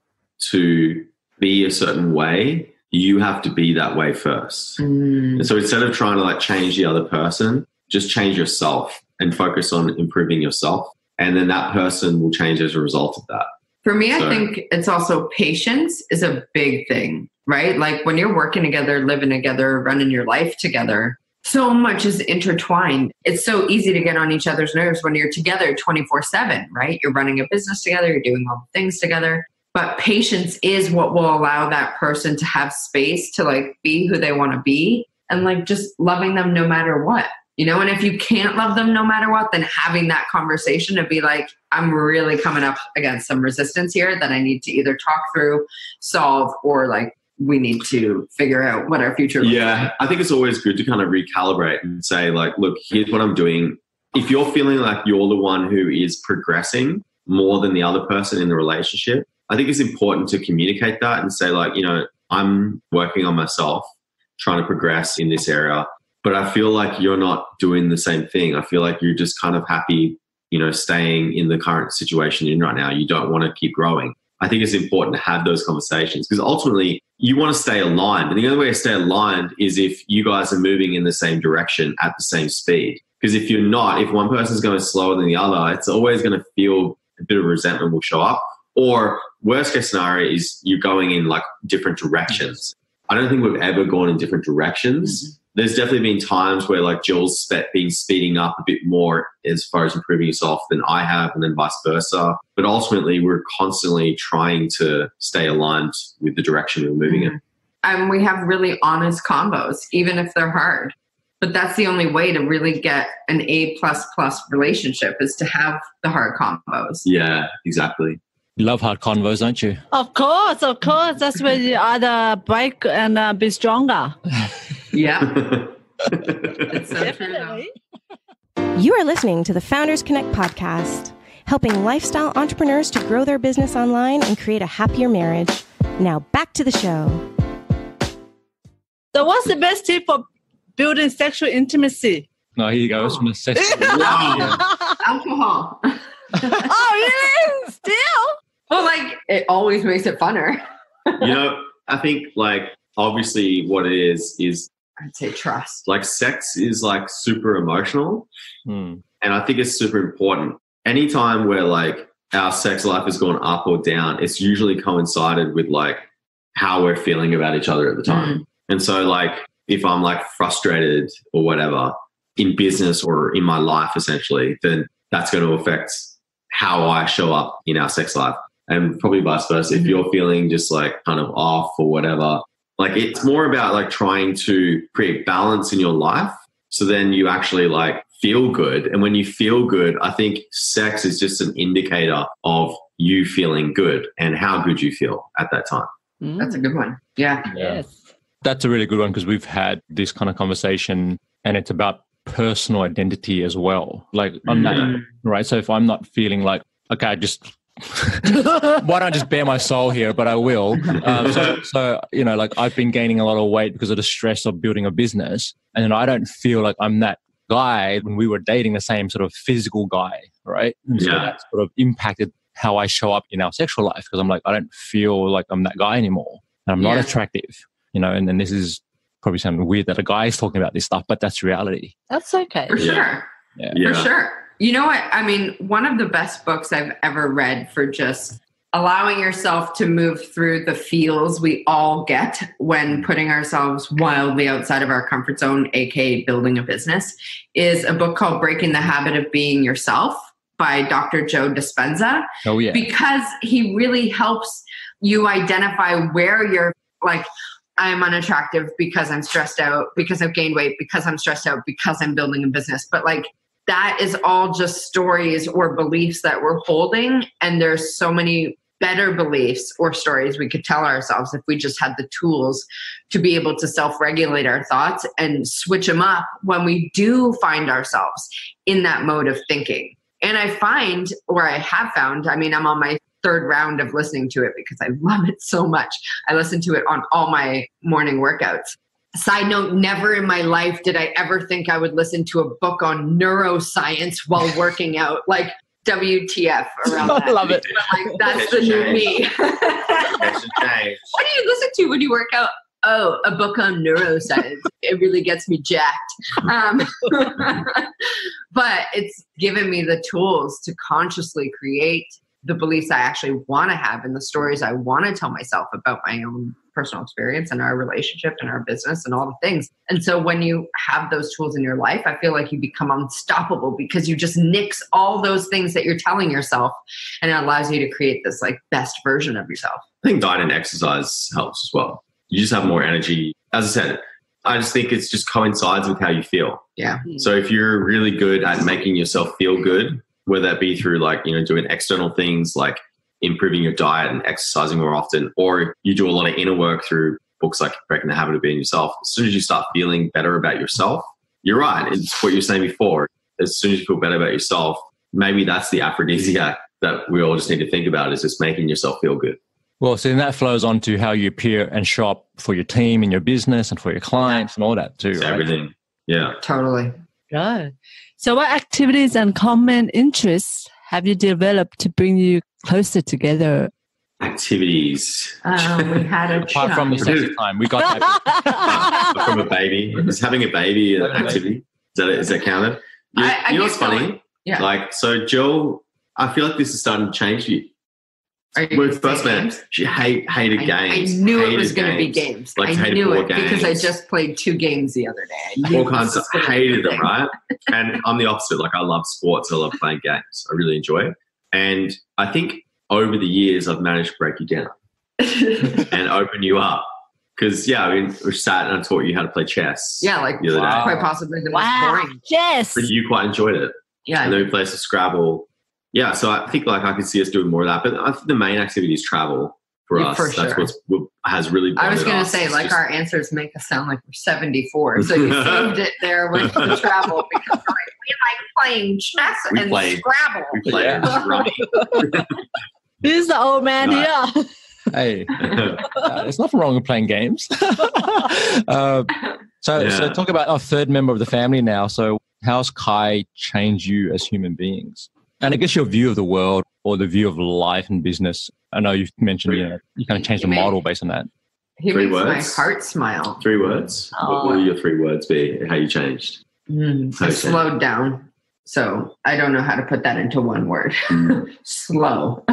to be a certain way, you have to be that way first. And so instead of trying to like change the other person, just change yourself and focus on improving yourself. And then that person will change as a result of that. For me, So- I think it's also patience is a big thing, right? Like when you're working together, living together, running your life together, so much is intertwined. It's so easy to get on each other's nerves when you're together 24/7, right? You're running a business together, you're doing all the things together. But patience is what will allow that person to have space to like be who they want to be and like just loving them no matter what. And if you can't love them no matter what, then having that conversation to be like, I'm really coming up against some resistance here that I need to either talk through, solve, or like we need to figure out what our future looks like. I think it's always good to kind of recalibrate and say like, look, here's what I'm doing. If you're feeling like you're the one who is progressing more than the other person in the relationship, I think it's important to communicate that and say like, I'm working on myself, trying to progress in this area, but I feel like you're not doing the same thing. I feel like you're just kind of happy, staying in the current situation you're in right now. You don't want to keep growing. I think it's important to have those conversations because ultimately you want to stay aligned. And the only way to stay aligned is if you guys are moving in the same direction at the same speed. Because if you're not, if one person's going slower than the other, it's always going to feel a bit of resentment will show up. Or worst case scenario is you're going in like different directions. I don't think we've ever gone in different directions. Mm-hmm. There's definitely been times where like Jill's been speeding up a bit more as far as improving yourself than I have, and then vice versa. But ultimately, we're constantly trying to stay aligned with the direction we're moving in. And we have really honest combos, even if they're hard. But that's the only way to really get an A++ relationship is to have the hard combos. Yeah, exactly. You love hard convos, don't you? Of course. That's where you either break and be stronger. Yeah. It's so Definitely. true. You are listening to the Founders Connect podcast, helping lifestyle entrepreneurs to grow their business online and create a happier marriage. Now back to the show. So what's the best tip for building sexual intimacy? No, here you go. It's from the session. Alcohol. Oh, really? Still? Well, like, it always makes it funner. I think like obviously what it is I'd say trust. like sex is like super emotional. Hmm. And I think it's super important. Anytime where like our sex life has gone up or down, it's usually coincided with like how we're feeling about each other at the time. Mm. And so like if I'm like frustrated or whatever in business or in my life essentially, then that's going to affect how I show up in our sex life. And probably vice versa. If you're feeling just like kind of off or whatever, like it's more about like trying to create balance in your life. So then you actually like feel good. And when you feel good, I think sex is just an indicator of you feeling good and how good you feel at that time. That's a good one. Yeah. Yes. That's a really good one because we've had this kind of conversation and it's about personal identity as well. Like on that, right? So if I'm not feeling like, okay, why don't I just bare my soul here, but I will. So, like I've been gaining a lot of weight because of the stress of building a business. And then I don't feel like I'm that guy when we were dating, the same sort of physical guy, right? And so that sort of impacted how I show up in our sexual life because I'm like, I don't feel like I'm that guy anymore. And I'm not attractive, and then this is probably sounding weird that a guy is talking about this stuff, but that's reality. That's okay. For sure. Yeah. For sure. You know what? I mean, one of the best books I've ever read for just allowing yourself to move through the feels we all get when putting ourselves wildly outside of our comfort zone, aka building a business, is a book called Breaking the Habit of Being Yourself by Dr. Joe Dispenza. Oh, yeah. Because he really helps you identify where you're like, I'm unattractive because I'm stressed out, because I've gained weight, because I'm stressed out, because I'm building a business. But like, that is all just stories or beliefs that we're holding. And there's so many better beliefs or stories we could tell ourselves if we just had the tools to be able to self-regulate our thoughts and switch them up when we do find ourselves in that mode of thinking. And I find, or I have found, I mean, I'm on my third round of listening to it because I love it so much. I listen to it on all my morning workouts. Side note, never in my life did I ever think I would listen to a book on neuroscience while working out. Like, WTF around that. I love it. But like, that's the new me. What do you listen to when you work out? Oh, a book on neuroscience. It really gets me jacked. But it's given me the tools to consciously create the beliefs I actually want to have and the stories I want to tell myself about my own personal experience and our relationship and our business and all the things. And so when you have those tools in your life, I feel like you become unstoppable because you just nix all those things that you're telling yourself, and it allows you to create this like best version of yourself. I think diet and exercise helps as well. You just have more energy. As I said, I just think it's just coincides with how you feel. Yeah. So if you're really good at making yourself feel good, whether that be through like, doing external things like improving your diet and exercising more often, or you do a lot of inner work through books like Breaking the Habit of Being Yourself. As soon as you start feeling better about yourself, you're right. It's what you were saying before. As soon as you feel better about yourself, maybe that's the aphrodisiac that we all just need to think about, is just making yourself feel good. Well, so then that flows on to how you appear and show up for your team and your business and for your clients and all that too, right? Everything. Yeah. Totally. Right. So what activities and common interests have you developed to bring you closer together? Activities. We had a Apart from the sex time, we got that. From a baby. Is having a baby an activity? Is that counted? You know what's funny? Yeah. Like, so Jill, I feel like this is starting to change for you. When we first met, she hated games. I knew it was going to be games. Like, I knew it games. because I just played 2 games the other day. All kinds of hated them, right? And I'm the opposite. Like, I love sports. I love playing games. I really enjoy it. And I think over the years, I've managed to break you down and open you up. Because, yeah, I mean, we sat and I taught you how to play chess. Yeah, like the other day. quite possibly the most boring. Yes. But you quite enjoyed it. Yeah. And then we played some Scrabble. Yeah, so I think like I could see us doing more of that. But I think the main activity is travel for us. For That's sure. what has really I was going to say, like, our answers make us sound like we're 74. So you saved it there with the travel because we're like, we like playing chess and Scrabble. We played rummy. Who's the old man here? Hey, there's nothing wrong with playing games. So talk about our third member of the family now. So how's Kai changed you as human beings? And I guess your view of the world or the view of life and business. I know you've mentioned, you kind of changed the model based on that. He 3 makes words? my heart smile. 3 words? What will your 3 words be? How you changed? I slowed down. So I don't know how to put that into one word. Slow.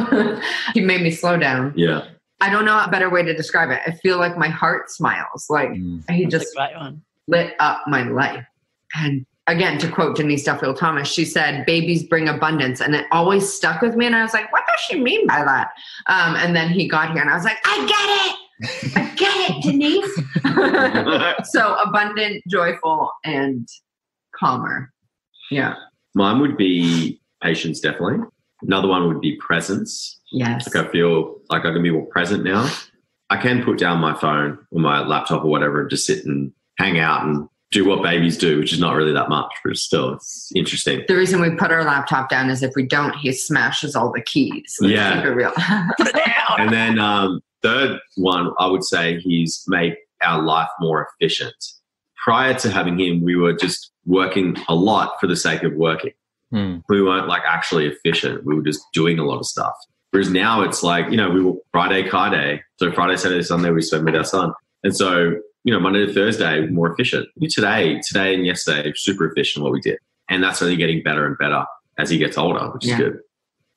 He made me slow down. Yeah. I don't know a better way to describe it. I feel like my heart smiles. Like he just lit up my life. And again, to quote Denise Duffield Thomas, she said, babies bring abundance. And it always stuck with me. And I was like, what does she mean by that? And then he got here and I was like, I get it, Denise. So abundant, joyful, and calmer. Yeah. Mine would be patience, definitely. Another one would be presence. Yes. Like I feel like I can be more present now. I can put down my phone or my laptop or whatever and just sit and hang out and do what babies do, which is not really that much, but still, it's interesting. The reason we put our laptop down is if we don't, he smashes all the keys. Let's keep it real. Put it down. And then third one, I would say he's made our life more efficient. Prior to having him, we were just working a lot for the sake of working. We weren't like actually efficient. We were just doing a lot of stuff. Whereas now it's like, we were Friday car day. So Friday, Saturday, Sunday, we spend with our son. And so, Monday to Thursday, more efficient. Today and yesterday, super efficient what we did. And that's only getting better and better as he gets older, which is good.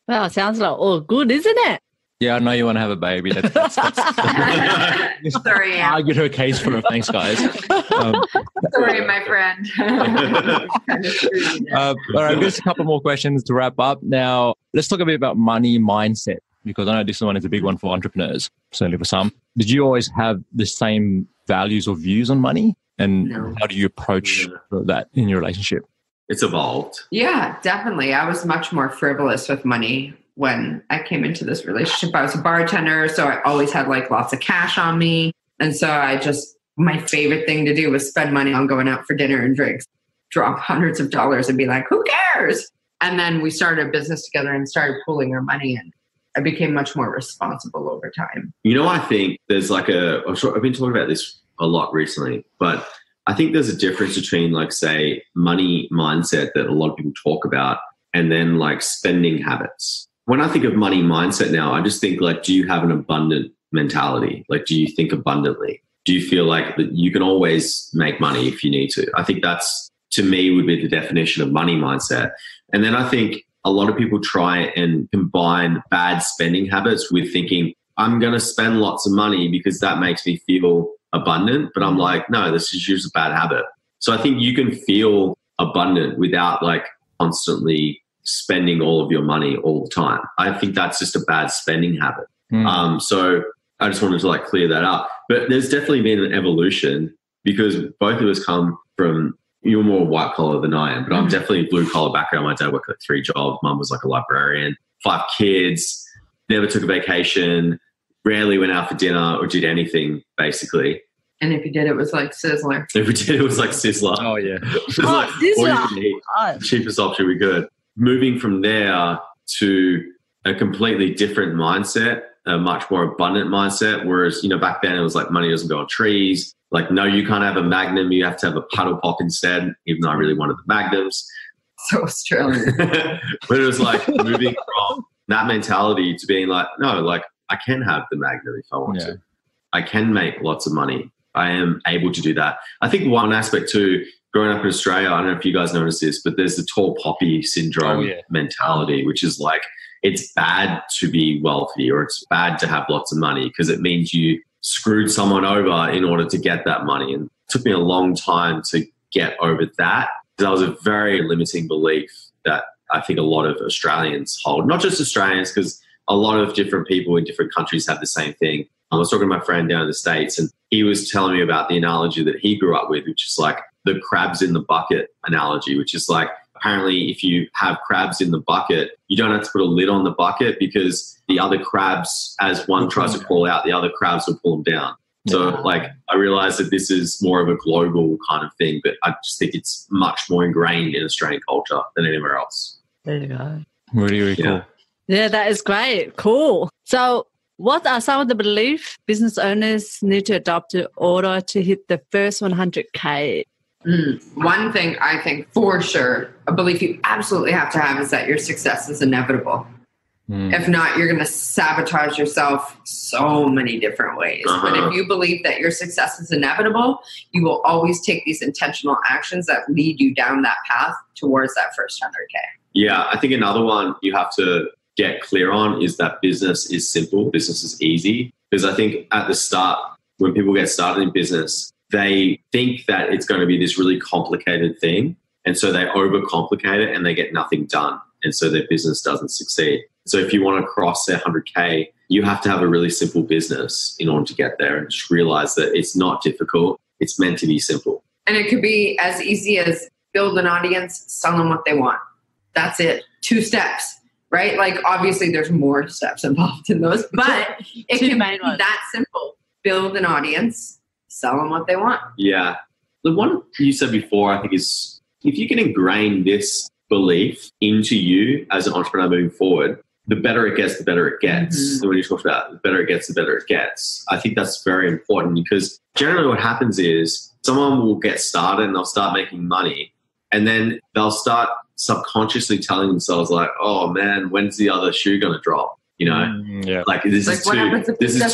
Well, sounds like all good, isn't it? Yeah, I know you want to have a baby. That's Sorry, Anne. argued her case for her. Thanks, guys. Sorry, my friend. All right, just a couple more questions to wrap up. Now, let's talk a bit about money mindset, because I know this one is a big one for entrepreneurs, certainly for some. Did you always have the same values or views on money? And how do you approach that in your relationship? It's evolved. Yeah, definitely. I was much more frivolous with money when I came into this relationship. I was a bartender, so I always had like lots of cash on me. And so my favorite thing to do was spend money on going out for dinner and drinks, drop hundreds of dollars and be like, who cares? And then we started a business together and started pooling our money, and I became much more responsible over time. I think there's like I've been talking about this a lot recently, but I think there's a difference between like, say, money mindset that a lot of people talk about and then like spending habits. When I think of money mindset now, I just think like, do you have an abundant mentality? Like, do you think abundantly? Do you feel like that you can always make money if you need to? I think that's, to me, would be the definition of money mindset. And then I think a lot of people try and combine bad spending habits with thinking, I'm going to spend lots of money because that makes me feel abundant. But I'm like, no, this is just a bad habit. So I think you can feel abundant without like constantly spending all of your money all the time. I think that's just a bad spending habit. So I just wanted to like clear that up. But there's definitely been an evolution because both of us come from, you're more white collar than I am, but I'm definitely blue collar background. My dad worked like 3 jobs. Mum was like a librarian, 5 kids, never took a vacation, rarely went out for dinner or did anything basically. And if you did, it was like Sizzler. If we did, it was like Sizzler. Oh, yeah. It was like all you can eat, cheapest option we could. Moving from there to a completely different mindset a much more abundant mindset. Whereas, back then it was like money doesn't go on trees. Like, no, you can't have a Magnum. You have to have a paddle pop instead, even though I really wanted the Magnums. So Australian. But it was like moving from that mentality to being like, no, like I can have the Magnum if I want to. I can make lots of money. I am able to do that. I think one aspect too, growing up in Australia, I don't know if you guys notice this, but there's the tall poppy syndrome mentality, which is like, it's bad to be wealthy or it's bad to have lots of money because it means you screwed someone over in order to get that money. And it took me a long time to get over that. That was a very limiting belief that I think a lot of Australians hold. Not just Australians, because a lot of different people in different countries have the same thing. I was talking to my friend down in the States and he was telling me about the analogy that he grew up with, which is like the crabs in the bucket analogy, which is like, apparently if you have crabs in the bucket, you don't have to put a lid on the bucket because the other crabs, as one tries to crawl out, the other crabs will pull them down. So like I realized that this is more of a global kind of thing, but I just think it's much more ingrained in Australian culture than anywhere else. There you go. Really, really cool. Yeah, that is great. Cool. So what are some of the beliefs business owners need to adopt in order to hit the first 100K? One thing I think for sure, a belief you absolutely have to have is that your success is inevitable. If not, you're going to sabotage yourself so many different ways. But if you believe that your success is inevitable, you will always take these intentional actions that lead you down that path towards that first 100K. Yeah, I think another one you have to get clear on is that business is simple, business is easy. Because I think at the start, when people get started in business, they think that it's going to be this really complicated thing. And so they overcomplicate it and they get nothing done. And so their business doesn't succeed. So if you want to cross their 100K, you have to have a really simple business in order to get there and just realize that it's not difficult. It's meant to be simple. And it could be as easy as build an audience, sell them what they want. That's it. 2 steps, right? Like obviously there's more steps involved in those, but it can be that simple. Build an audience, sell them what they want. Yeah. The one you said before, I think, is if you can ingrain this belief into you as an entrepreneur moving forward, the better it gets, the better it gets. So when you talk about the better it gets, the better it gets, I think that's very important because generally what happens is someone will get started and they'll start making money and then they'll start subconsciously telling themselves like, oh man, when's the other shoe going to drop? You know, like this is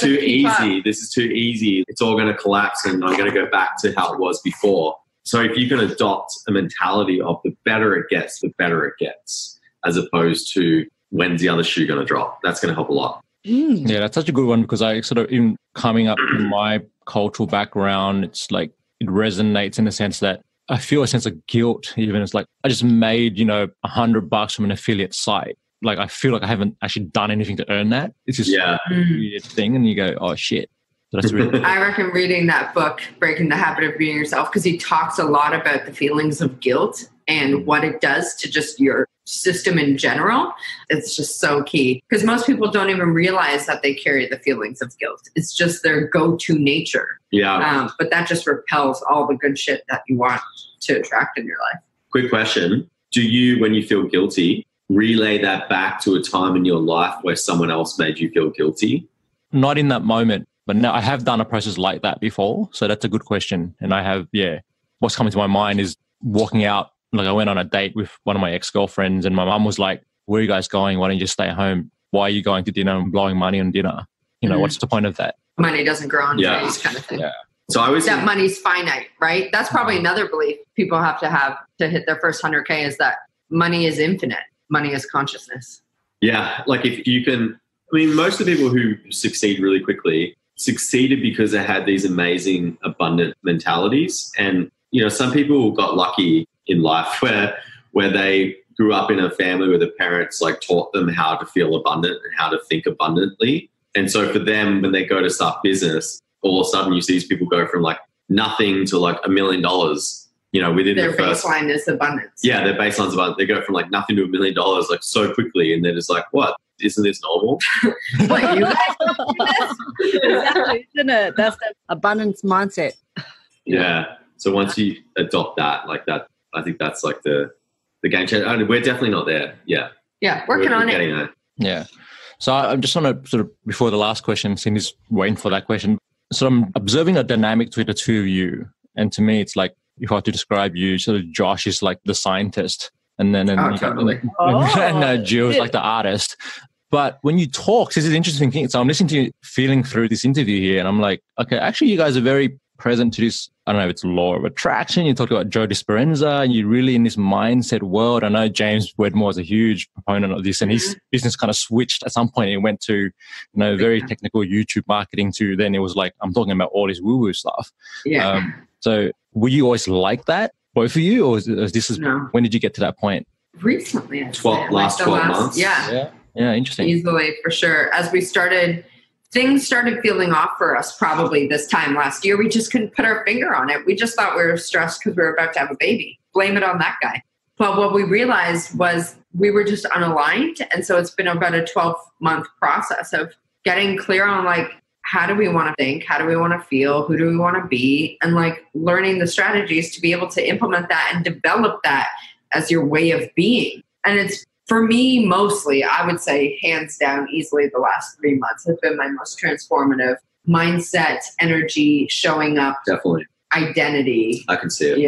too easy. This is too easy. It's all going to collapse and I'm going to go back to how it was before. So if you can adopt a mentality of the better it gets, the better it gets, as opposed to when's the other shoe going to drop, that's going to help a lot. Yeah, that's such a good one because I sort of, in coming up in my cultural background, it's like it resonates in the sense that I feel a sense of guilt. Even it's like I just made, $100 from an affiliate site. Like I feel like I haven't actually done anything to earn that. It's just a weird thing, and you go, "Oh shit." So that's really. I recommend reading that book, Breaking the Habit of Being Yourself, because he talks a lot about the feelings of guilt and what it does to just your system in general. It's just so key because most people don't even realize that they carry the feelings of guilt. It's just their go-to nature. Yeah. But that just repels all the good shit that you want to attract in your life. Quick question: do you, when you feel guilty, relay that back to a time in your life where someone else made you feel guilty? Not in that moment, but no, I have done a process like that before. So that's a good question. And I have, what's coming to my mind is walking out. Like I went on a date with one of my ex-girlfriends and my mum was like, where are you guys going? Why don't you just stay home? Why are you going to dinner and blowing money on dinner? What's the point of that? Money doesn't grow on trees kind of thing. Yeah. So I always that money's finite, right? That's probably another belief people have to hit their first 100K is that money is infinite. Money is consciousness. Yeah. Like if you can, most of the people who succeed really quickly succeeded because they had these amazing, abundant mentalities. And, some people got lucky in life where they grew up in a family where the parents like taught them how to feel abundant and how to think abundantly. And so for them, when they go to start business, all of a sudden you see these people go from like nothing to like $1 million, within their the first. Their baseline is abundance. Yeah, their baseline's abundant. They go from like nothing to $1 million like so quickly. And they're just like, what? Isn't this normal? What, you guys do this? Exactly, isn't it? That's the abundance mindset. Yeah. So once you adopt that, like that, I think that's like the game changer. We're definitely not there. Yeah. Yeah, working on it. Getting there. Yeah. So I just want to sort of, before the last question, Cindy's waiting for that question. So I'm observing a dynamic between the two of you. And to me, it's like, if I had to describe you, sort of Josh is like the scientist. And then totally. Jill's like the artist. But when you talk, this is an interesting thing. So I'm listening to you, feeling through this interview here, and I'm like, okay, actually, you guys are very present to this. I don't know if it's law of attraction. You talk about Joe Dispenza, and you're really in this mindset world. I know James Wedmore is a huge proponent of this, and his business kind of switched at some point. It went to, very technical YouTube marketing to then it was like, I'm talking about all this woo-woo stuff. Yeah. So were you always like that, both of you, or is this No. when did you get to that point? Recently, last 12 months. Yeah, interesting. Easily, for sure. As things started feeling off for us probably this time last year. We just couldn't put our finger on it. We just thought we were stressed because we were about to have a baby. Blame it on that guy. But what we realized was we were just unaligned. And so it's been about a 12-month process of getting clear on like, how do we want to think? How do we want to feel? Who do we want to be? And like learning the strategies to be able to implement that and develop that as your way of being. And it's, for me, mostly, I would say hands down, easily the last 3 months have been my most transformative mindset, energy, showing up, Definitely. identity. I can see it.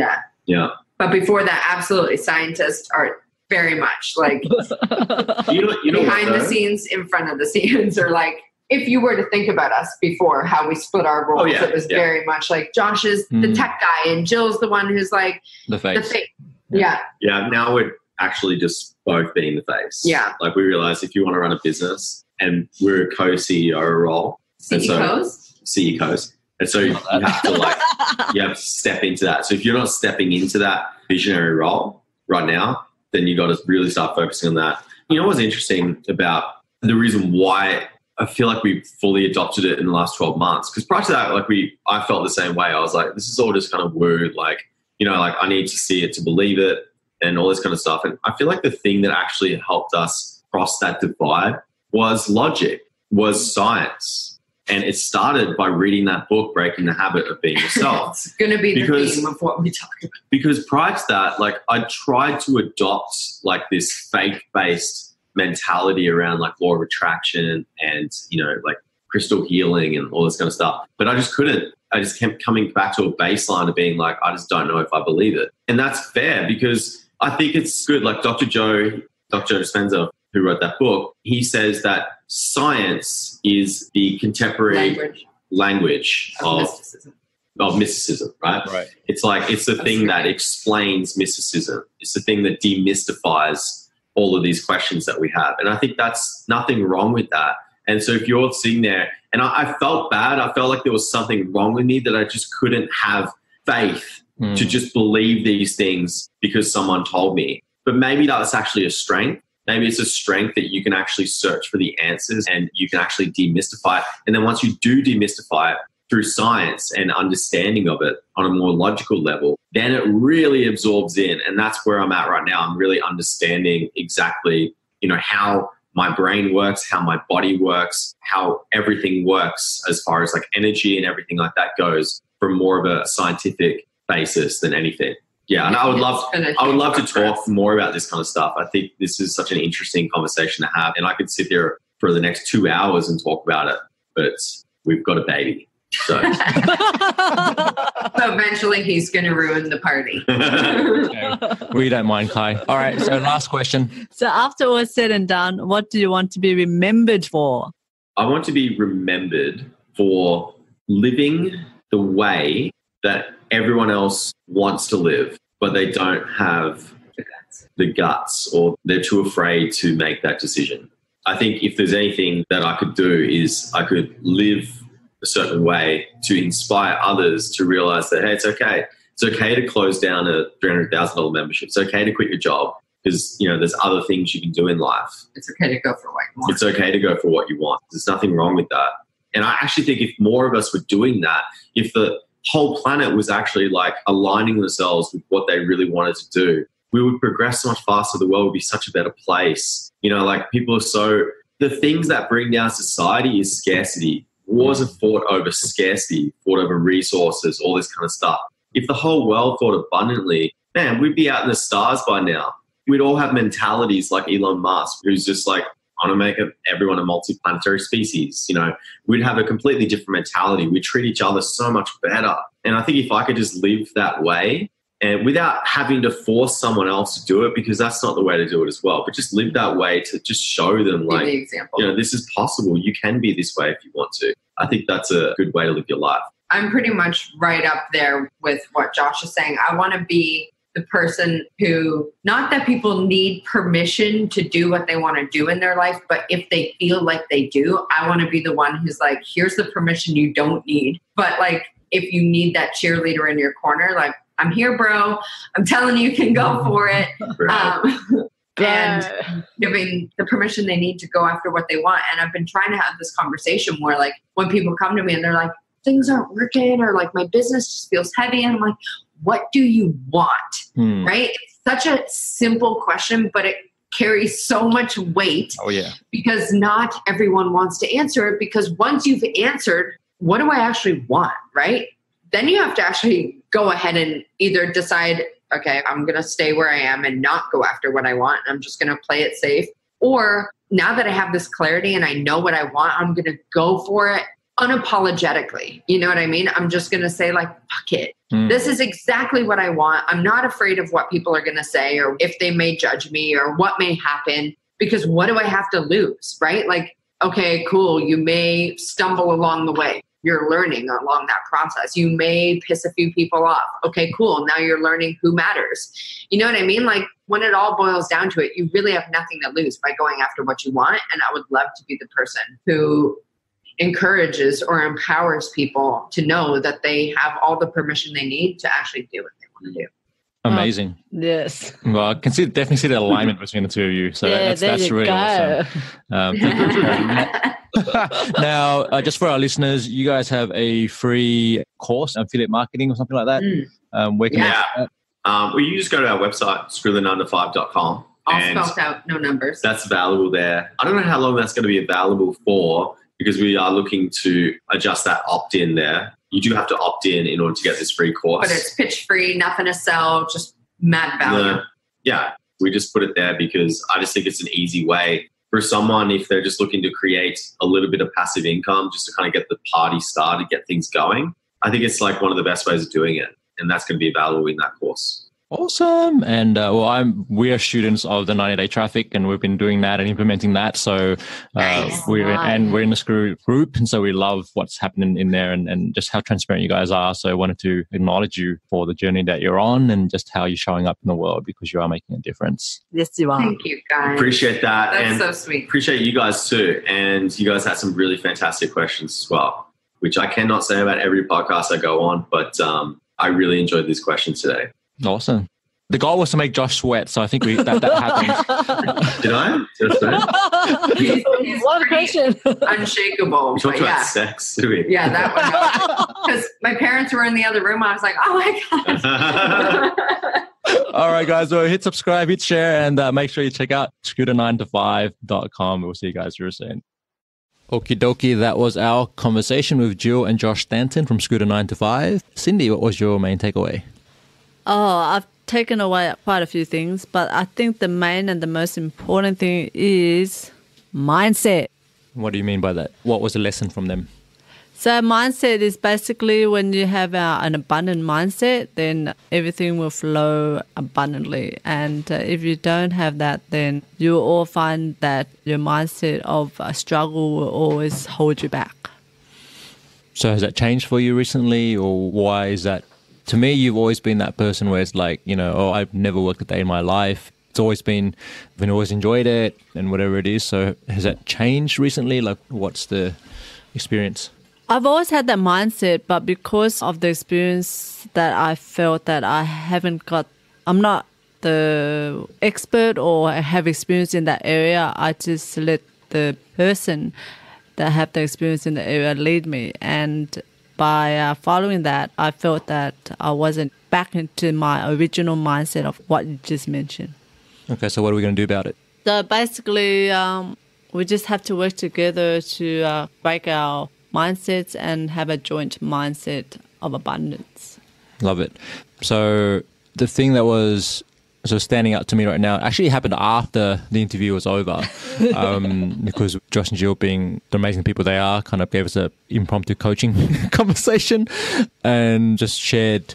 Yeah. But before that, absolutely, scientists are very much like behind the scenes, in front of the scenes, or like, if you were to think about us before, how we split our roles, it was very much like Josh is the tech guy and Jill's the one who's like the face. Yeah. Now we're actually just both being the face. Yeah. Like we realize if you want to run a business and we're a co-CEO role. CEOs. And so you have to step into that. So if you're not stepping into that visionary role right now, then you got to really start focusing on that. You know what's interesting about the reason why I feel like we fully adopted it in the last 12 months? Because prior to that, I felt the same way. I was like, this is all just kind of woo. Like I need to see it to believe it and all this kind of stuff. And I feel like the thing that actually helped us cross that divide was logic, was science. And it started by reading that book, Breaking the Habit of Being Yourself. It's going to be the theme of what we talk about. Because prior to that, I tried to adopt this faith-based mentality around law of attraction and, crystal healing and all this kind of stuff. But I just couldn't. I just kept coming back to a baseline of being like, I just don't know if I believe it. And that's fair because I think it's good. Like Dr. Joe Dispenza, who wrote that book, he says that science is the contemporary language of mysticism, right? Right. It's the thing that explains mysticism. It's the thing that demystifies all of these questions that we have. And I think that's nothing wrong with that. And so if you're sitting there, and I felt bad, I felt like there was something wrong with me that I just couldn't have faith to just believe these things because someone told me. But maybe that's actually a strength. Maybe it's a strength that you can actually search for the answers and you can actually demystify it. And then once you do demystify it through science and understanding of it on a more logical level, then it really absorbs in. And that's where I'm at right now. I'm really understanding exactly, how my brain works, how my body works, how everything works as far as energy and everything like that goes from more of a scientific basis than anything. Yeah, and I would love to talk more about this kind of stuff. I think this is such an interesting conversation to have, and I could sit there for the next 2 hours and talk about it, but we've got a baby. So eventually he's going to ruin the party. We don't mind, Kai. All right, so last question. So after all is said and done, what do you want to be remembered for? I want to be remembered for living the way that everyone else wants to live, but they don't have the guts or they're too afraid to make that decision. I think if there's anything that I could do is I could live a certain way to inspire others to realize that, hey, it's okay. It's okay to close down a $300,000 membership. It's okay to quit your job because, there's other things you can do in life. It's okay to go for what you want. It's okay to go for what you want. There's nothing wrong with that. And I actually think if more of us were doing that, if the whole planet was actually aligning themselves with what they really wanted to do, we would progress so much faster. The world would be such a better place. People are the things that bring down society is scarcity. Wars are fought over scarcity, fought over resources, all this kind of stuff. If the whole world thought abundantly, man, we'd be out in the stars by now. We'd all have mentalities like Elon Musk, who's just I want to make everyone a multi-planetary species. You know, we'd have a completely different mentality. We treat each other so much better. And I think if I could just live that way, and without having to force someone else to do it, because that's not the way to do it as well, but just live that way to just show them, like, the example. You know, this is possible. You can be this way if you want to. I think that's a good way to live your life. I'm pretty much right up there with what Josh is saying. I want to be the person who, not that people need permission to do what they want to do in their life, but if they feel like they do, I want to be the one who's like, here's the permission you don't need. But like, if you need that cheerleader in your corner, like, I'm here, bro. I'm telling you can go for it. And giving the permission they need to go after what they want. And I've been trying to have this conversation where, like, when people come to me and they're like, things aren't working, or like my business just feels heavy, and I'm like, what do you want? Right? It's such a simple question, but it carries so much weight. Oh, yeah. Because not everyone wants to answer it, because once you've answered, what do I actually want? Right? Then you have to actually go ahead and either decide, okay, I'm going to stay where I am and not go after what I want. I'm just going to play it safe. Or now that I have this clarity and I know what I want, I'm going to go for it unapologetically. You know what I mean? I'm just going to say, like, fuck it. This is exactly what I want. I'm not afraid of what people are going to say, or if they may judge me, or what may happen, because what do I have to lose? Right? Like, okay, cool. You may stumble along the way. You're learning along that process. You may piss a few people off. Okay, cool. Now you're learning who matters. You know what I mean? Like, when it all boils down to it, you really have nothing to lose by going after what you want. And I would love to be the person who encourages or empowers people to know that they have all the permission they need to actually do what they want to do. Amazing. Yes. Well, I can definitely see the alignment between the two of you. So that's really awesome. Thank you for sharing that. Now, just for our listeners, you guys have a free course, affiliate marketing or something like that. Where can well, you just go to our website, screwthe9to5.com. All spelled out, no numbers. That's available there. I don't know how long that's going to be available for, because we are looking to adjust that opt-in there. You do have to opt in order to get this free course. But it's pitch free, nothing to sell, just mad value. We just put it there because I just think it's an easy way for someone, if they're just looking to create a little bit of passive income just to kind of get the party started, get things going. I think it's like one of the best ways of doing it. And that's going to be available in that course. Awesome. And we are students of the 90-day traffic, and we've been doing that and implementing that. So we're in the Screw group, and so we love what's happening in there and just how transparent you guys are. So I wanted to acknowledge you for the journey that you're on and just how you're showing up in the world, because you are making a difference. Yes, you are. Thank you, guys. Appreciate that. That's and so sweet. Appreciate you guys too. And you guys had some really fantastic questions as well, which I cannot say about every podcast I go on, but I really enjoyed these questions today. Awesome. The goal was to make Josh sweat, so I think that happened. Did I? He's One question. Unshakable. We talked about sex, did we? Yeah, that one. Because my parents were in the other room. I was like, oh my God. All right, guys. Well, hit subscribe, hit share, and make sure you check out scooter9to5.com. We'll see you guys real soon. Okie dokie. That was our conversation with Jill and Josh Stanton from Scooter 9 to 5. Cindy, what was your main takeaway? Oh, I've taken away quite a few things, but I think the main and the most important thing is mindset. What do you mean by that? What was the lesson from them? So mindset is basically when you have an abundant mindset, then everything will flow abundantly. And if you don't have that, then you will all find that your mindset of a struggle will always hold you back. So has that changed for you recently, or why is that? To me, you've always been that person where it's like, I've never worked a day in my life. It's always been, I've always enjoyed it and whatever it is. So has that changed recently? Like, what's the experience? I've always had that mindset, but because of the experience that I felt that I'm not the expert or have experience in that area, I just let the person that have the experience in the area lead me. And by following that, I felt that I wasn't back into my original mindset of what you just mentioned. Okay, so what are we going to do about it? So basically, we just have to work together to break our mindsets and have a joint mindset of abundance. Love it. So the thing that was so standing out to me right now actually happened after the interview was over, because Josh and Jill, being the amazing people they are, kind of gave us an impromptu coaching conversation and just shared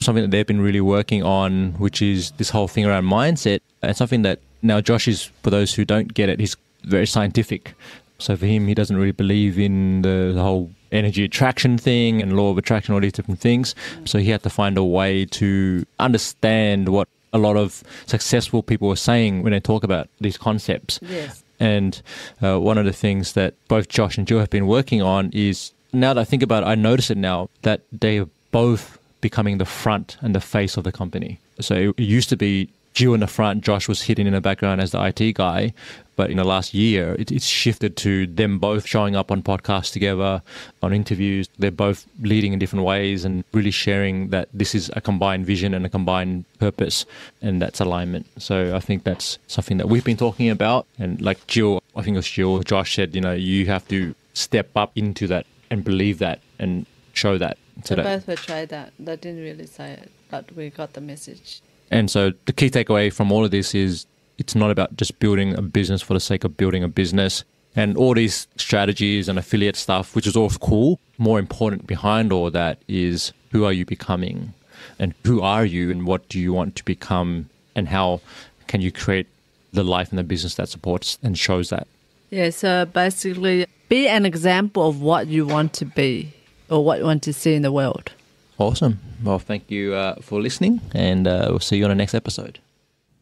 something that they've been really working on, which is this whole thing around mindset, and something that now Josh is, for those who don't get it, he's very scientific. So for him, he doesn't really believe in the whole energy attraction thing and law of attraction, all these different things. So he had to find a way to understand what a lot of successful people are saying when they talk about these concepts. Yes. And one of the things that both Josh and Jill have been working on is, now that I think about it, I notice it now, that they are both becoming the front and the face of the company. So it used to be Jill in the front, Josh was hidden in the background as the IT guy. But in the last year, it's shifted to them both showing up on podcasts together, on interviews. They're both leading in different ways and really sharing that this is a combined vision and a combined purpose, and that's alignment. So I think that's something that we've been talking about. And like Jill, I think it was Jill, Josh said, you have to step up into that and believe that and show that. So both will try that. They didn't really say it, but we got the message. And so the key takeaway from all of this is, it's not about just building a business for the sake of building a business. And all these strategies and affiliate stuff, which is all cool, more important behind all that is, who are you becoming? And who are you and what do you want to become? And how can you create the life and the business that supports and shows that? Yeah, so basically be an example of what you want to be or what you want to see in the world. Awesome. Well, thank you for listening, and we'll see you on the next episode.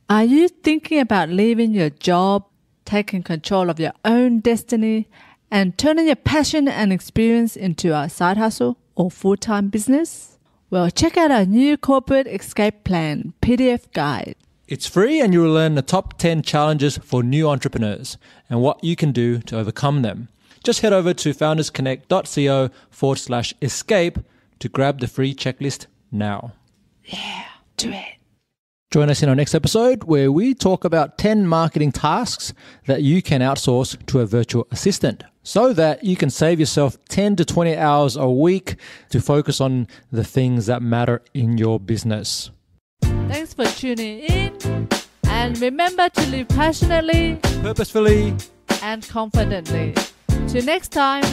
Are you thinking about leaving your job, taking control of your own destiny, and turning your passion and experience into a side hustle or full-time business? Well, check out our new Corporate Escape Plan PDF guide. It's free, and you will learn the top 10 challenges for new entrepreneurs and what you can do to overcome them. Just head over to foundersconnect.co/escape to grab the free checklist now. Yeah, do it. Join us in our next episode where we talk about 10 marketing tasks that you can outsource to a virtual assistant so that you can save yourself 10 to 20 hours a week to focus on the things that matter in your business. Thanks for tuning in, and remember to live passionately, purposefully, and confidently. Till next time.